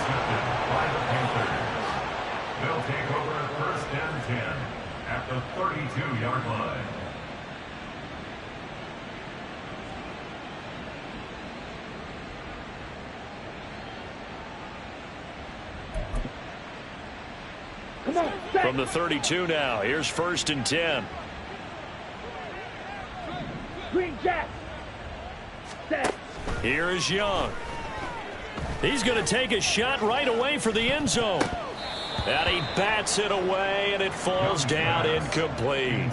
They'll take over first and 10 at the 32-yard line. From the 32 now, here's first and 10. Green Jack. Set. Here is Young. He's going to take a shot right away for the end zone. And he bats it away, and it falls down incomplete.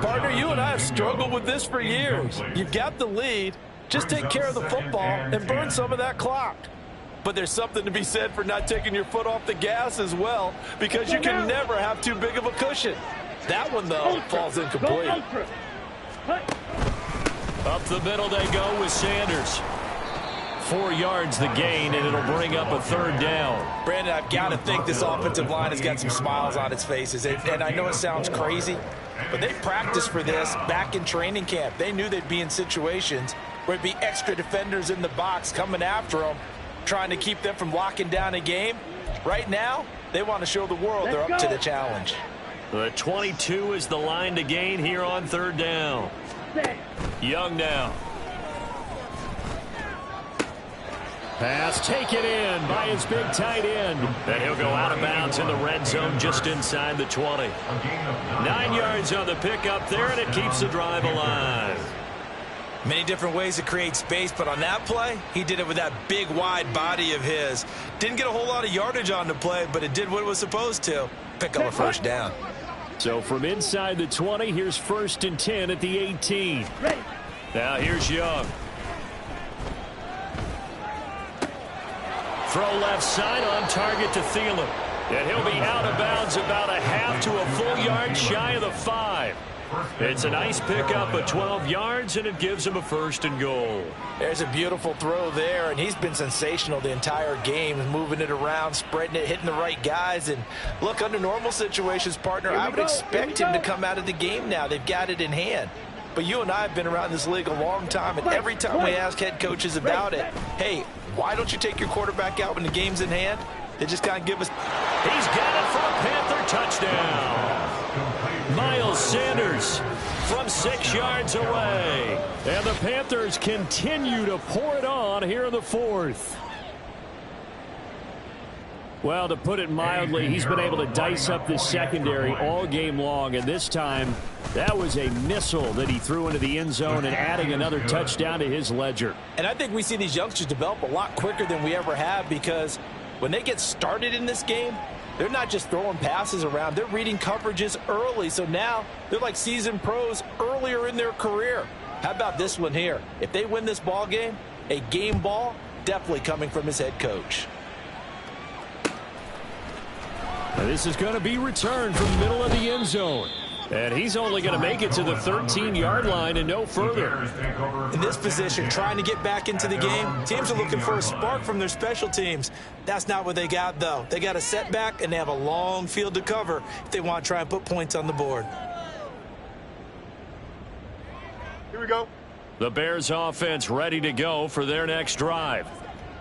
Partner, you and I have struggled with this for years. You've got the lead. Just take care of the football and burn some of that clock. But there's something to be said for not taking your foot off the gas as well, because you can never have too big of a cushion. That one, though, falls incomplete. Up the middle they go with Sanders. 4 yards the gain, and it'll bring up a third down. Brandon, I've got to think this offensive line has got some smiles on its faces. And I know it sounds crazy, but they practiced for this back in training camp. They knew they'd be in situations where it'd be extra defenders in the box coming after them, trying to keep them from locking down a game. Right now, they want to show the world they're up to the challenge. The 22 is the line to gain here on third down. Young now. Pass taken in by his big tight end. And he'll go out of bounds in the red zone just inside the 20. 9 yards on the pickup there, and it keeps the drive alive. Many different ways to create space, but on that play, he did it with that big, wide body of his. Didn't get a whole lot of yardage on the play, but it did what it was supposed to. Pick up a first down. So from inside the 20, here's first and 10 at the 18. Now here's Young. Throw left side on target to Thielen. And he'll be out of bounds about a half to a full yard shy of the 5. It's a nice pickup of 12 yards, and it gives him a first and goal. There's a beautiful throw there, and he's been sensational the entire game, moving it around, spreading it, hitting the right guys. And look, under normal situations, partner, I would expect him to come out of the game now. They've got it in hand. But you and I have been around this league a long time, and every time we ask head coaches about it, hey, why don't you take your quarterback out when the game's in hand? They just kind of give us. He's got it for a Panther touchdown. Miles Sanders from 6 yards away. And the Panthers continue to pour it on here in the fourth. Well, to put it mildly, he's been able to dice up this secondary all game long, and this time that was a missile that he threw into the end zone and adding another touchdown to his ledger. And I think we see these youngsters develop a lot quicker than we ever have, because when they get started in this game, they're not just throwing passes around. They're reading coverages early, so now they're like seasoned pros earlier in their career. How about this one here? If they win this ball game, a game ball definitely coming from his head coach. Now this is going to be returned from the middle of the end zone. And he's only going to make it to the 13-yard line and no further. In this position, trying to get back into the game, teams are looking for a spark from their special teams. That's not what they got, though. They got a setback, and they have a long field to cover if they want to try and put points on the board. Here we go. The Bears offense ready to go for their next drive.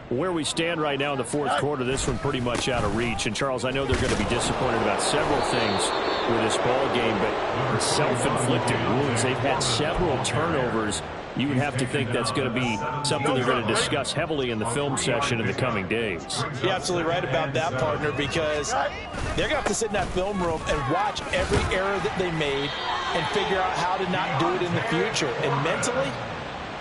Where we stand right now in the fourth quarter, this one pretty much out of reach. And, Charles, I know they're going to be disappointed about several things with this ball game, but self-inflicted wounds. They've had several turnovers. You would have to think that's going to be something they're going to discuss heavily in the film session in the coming days. You're absolutely right about that, partner, because they're going to have to sit in that film room and watch every error that they made and figure out how to not do it in the future. And mentally,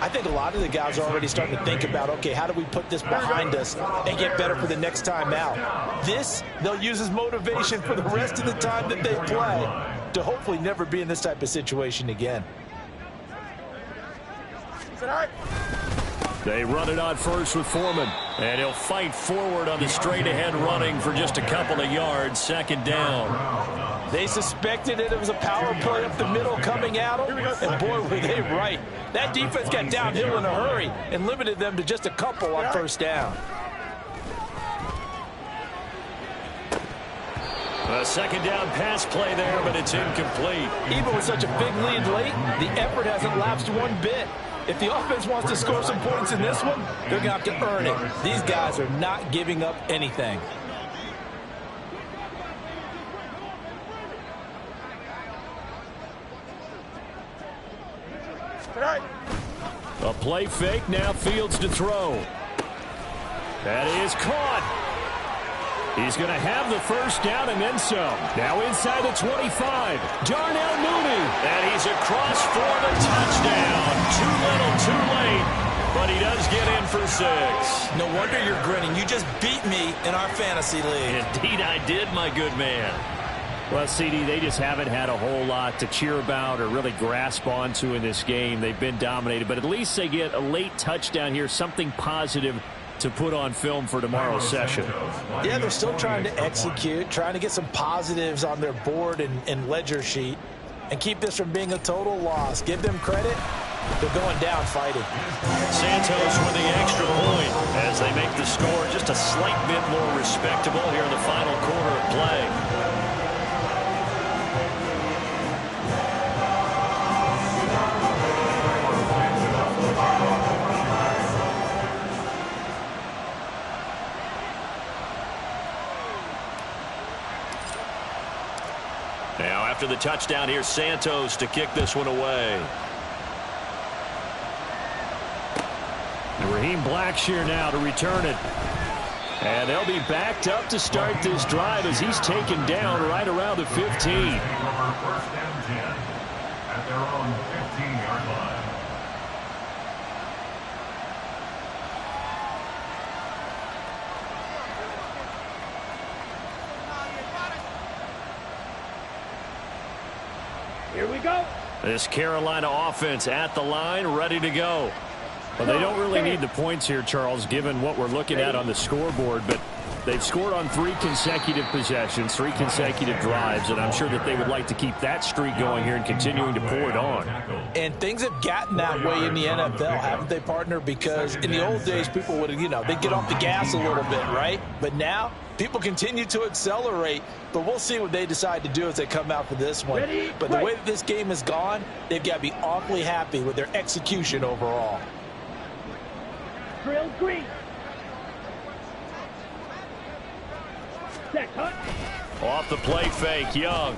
I think a lot of the guys are already starting to think about, okay, how do we put this behind us and get better for the next time out? This, they'll use as motivation for the rest of the time that they play to hopefully never be in this type of situation again. They run it on first with Foreman, and he'll fight forward on the straight-ahead running for just a couple of yards, second down. They suspected it was a power play up the middle coming at them, and boy, were they right. That defense got downhill in a hurry and limited them to just a couple on first down. A second down pass play there, but it's incomplete. Even with such a big lead late, the effort hasn't lapsed one bit. If the offense wants to score some points in this one, they're going to have to earn it. These guys are not giving up anything. A play fake, now Fields to throw. That is caught. He's going to have the first down and then some. Now inside the 25. Darnell Mooney. And he's across for the touchdown. Too little, too late. But he does get in for 6. No wonder you're grinning. You just beat me in our fantasy league. Indeed I did, my good man. Well, CD, they just haven't had a whole lot to cheer about or really grasp onto in this game. They've been dominated, but at least they get a late touchdown here, something positive to put on film for tomorrow's session. Yeah, they're still trying to execute, trying to get some positives on their board and ledger sheet and keep this from being a total loss. Give them credit. They're going down fighting. Santos with the extra point as they make the score just a slight bit more respectable here in the final quarter of play. Now after the touchdown, here's Santos to kick this one away. Raheem Blackshear now to return it. And they'll be backed up to start this drive as he's taken down right around the 15. First and 10 at their own 15-yard line. Here we go. This Carolina offense at the line, ready to go. Well, they don't really need the points here, Charles, given what we're looking at on the scoreboard, but they've scored on 3 consecutive possessions, 3 consecutive drives, and I'm sure that they would like to keep that streak going here and continuing to pour it on. And things have gotten that way in the NFL, haven't they, partner? Because in the old days, people would, they'd get off the gas a little bit, right? But now, people continue to accelerate, but we'll see what they decide to do as they come out for this one. But the way that this game has gone, they've got to be awfully happy with their execution overall. Drill green. Set, cut. Off the play fake, Young.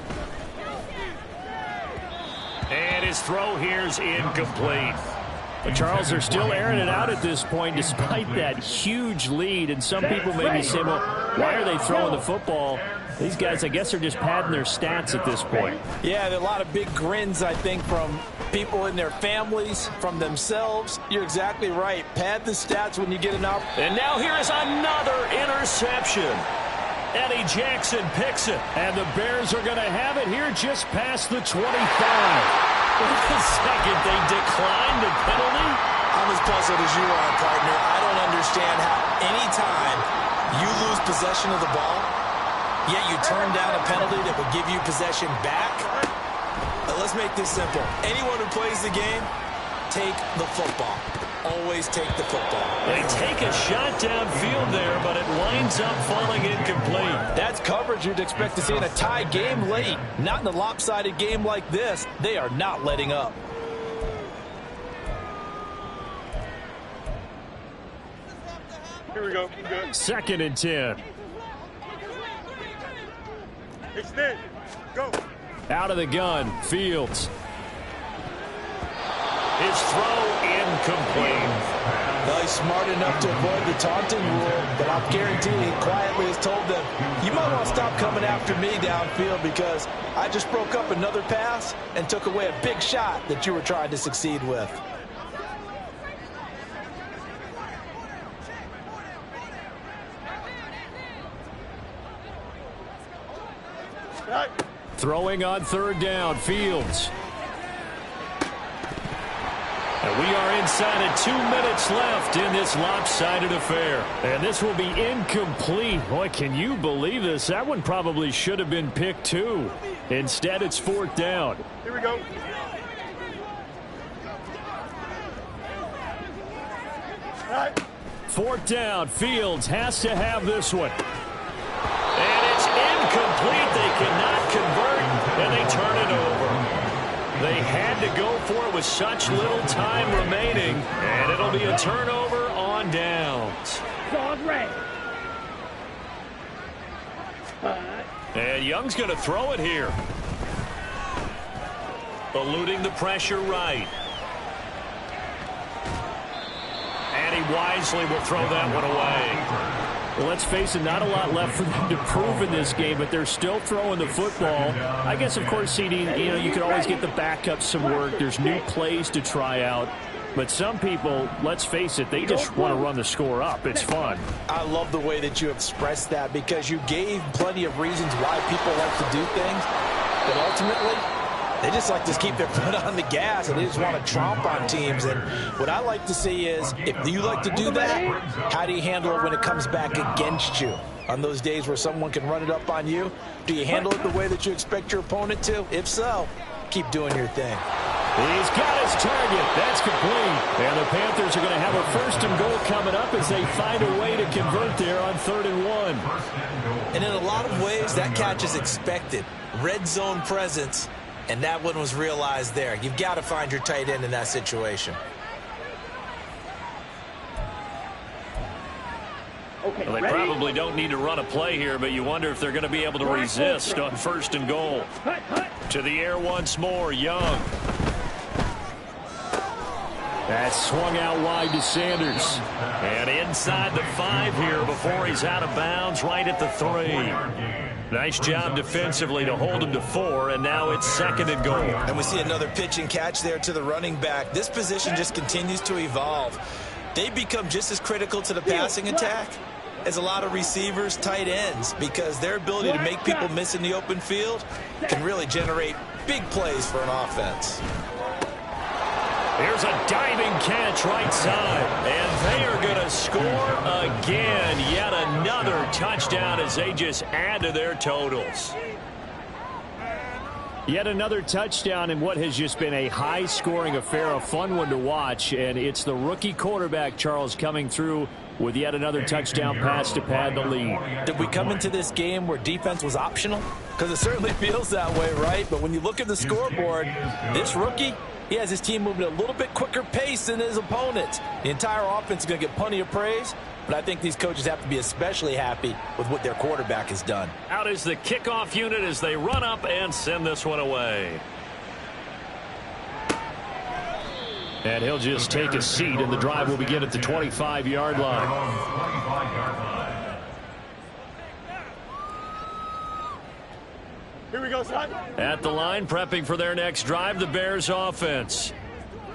And his throw here's incomplete. But Charles, they're still airing it out at this point despite that huge lead. And some people may be saying, well, why are they throwing the football? These guys, I guess, are just padding their stats at this point. Yeah, there are a lot of big grins, I think, from people in their families, from themselves. You're exactly right. Pad the stats when you get an opportunity. And now here is another interception. Eddie Jackson picks it. And the Bears are going to have it here just past the 25. Wait a second, they declined the penalty? I'm as puzzled as you are, partner. I don't understand how any time you lose possession of the ball, yet you turn down a penalty that would give you possession back. Now let's make this simple. Anyone who plays the game, take the football. Always take the football. They take a shot downfield there, but it winds up falling incomplete. That's coverage you'd expect to see in a tie game late. Not in a lopsided game like this. They are not letting up. Here we go. Good. 2nd and 10. Extend. Go. Out of the gun, Fields. His throw incomplete. Now he's smart enough to avoid the taunting rule, but I'm guaranteeing he quietly has told them, you might want to stop coming after me downfield because I just broke up another pass and took away a big shot that you were trying to succeed with. Right. Throwing on 3rd down, Fields. And we are inside of 2 minutes left in this lopsided affair. And this will be incomplete. Boy, can you believe this? That one probably should have been picked too. Instead, it's 4th down. Here we go. Right. 4th down, Fields has to have this one. And it's incomplete. They cannot convert, and they turn it over. They had to go for it with such little time remaining, and it'll be a turnover on downs. And Young's going to throw it here. Eluding the pressure right. And he wisely will throw that one away. Well, let's face it, not a lot left for them to prove in this game, but they're still throwing the football. I guess, of course, CD, you can always get the backups some work. There's new plays to try out. But some people, let's face it, they just want to run the score up. It's fun. I love the way that you expressed that because you gave plenty of reasons why people like to do things. But ultimately, they just like to keep their foot on the gas, and they just want to tromp on teams. And what I like to see is, if you like to do that, how do you handle it when it comes back against you? On those days where someone can run it up on you, do you handle it the way that you expect your opponent to? If so, keep doing your thing. He's got his target. That's complete. And the Panthers are going to have a 1st and goal coming up as they find a way to convert there on 3rd and 1. And in a lot of ways, that catch is expected. Red zone presence. And that one was realized there. You've got to find your tight end in that situation. Okay, well, they probably don't need to run a play here, but you wonder if they're going to be able to resist on 1st and goal. To the air once more, Young. That's swung out wide to Sanders. And inside the 5 here before he's out of bounds right at the 3. Nice job defensively to hold him to 4, and now it's 2nd and goal. And we see another pitch and catch there to the running back. This position just continues to evolve. They become just as critical to the passing attack as a lot of receivers, tight ends, because their ability to make people miss in the open field can really generate big plays for an offense. Here's a diving catch right side, and they are going to score again. Yet another touchdown as they just add to their totals. Yet another touchdown in what has just been a high-scoring affair, a fun one to watch, and it's the rookie quarterback, Charles, coming through with yet another touchdown pass to pad the lead. Did we come into this game where defense was optional? Because it certainly feels that way, right? But when you look at the scoreboard, this rookie, he has his team moving at a little bit quicker pace than his opponents. The entire offense is going to get plenty of praise, but I think these coaches have to be especially happy with what their quarterback has done. Out is the kickoff unit as they run up and send this one away. And he'll just take a seat, and the drive will begin at the 25-yard line. Here we go, son. At the line, prepping for their next drive, the Bears offense.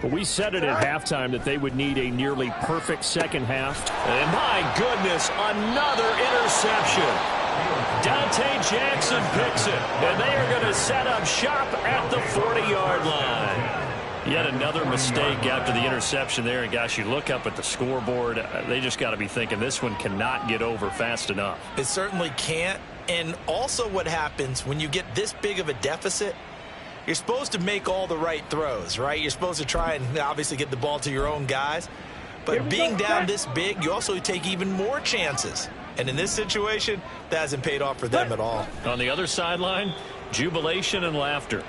But we said it at halftime that they would need a nearly perfect second half. And my goodness, another interception. Dante Jackson picks it, and they are going to set up shop at the 40-yard line. Yet another mistake after the interception there. And, gosh, you look up at the scoreboard, they just got to be thinking this one cannot get over fast enough. It certainly can't. And also what happens when you get this big of a deficit, you're supposed to make all the right throws, right? You're supposed to try and obviously get the ball to your own guys. But being down this big, you also take even more chances. And in this situation, that hasn't paid off for them at all. On the other sideline, jubilation and laughter.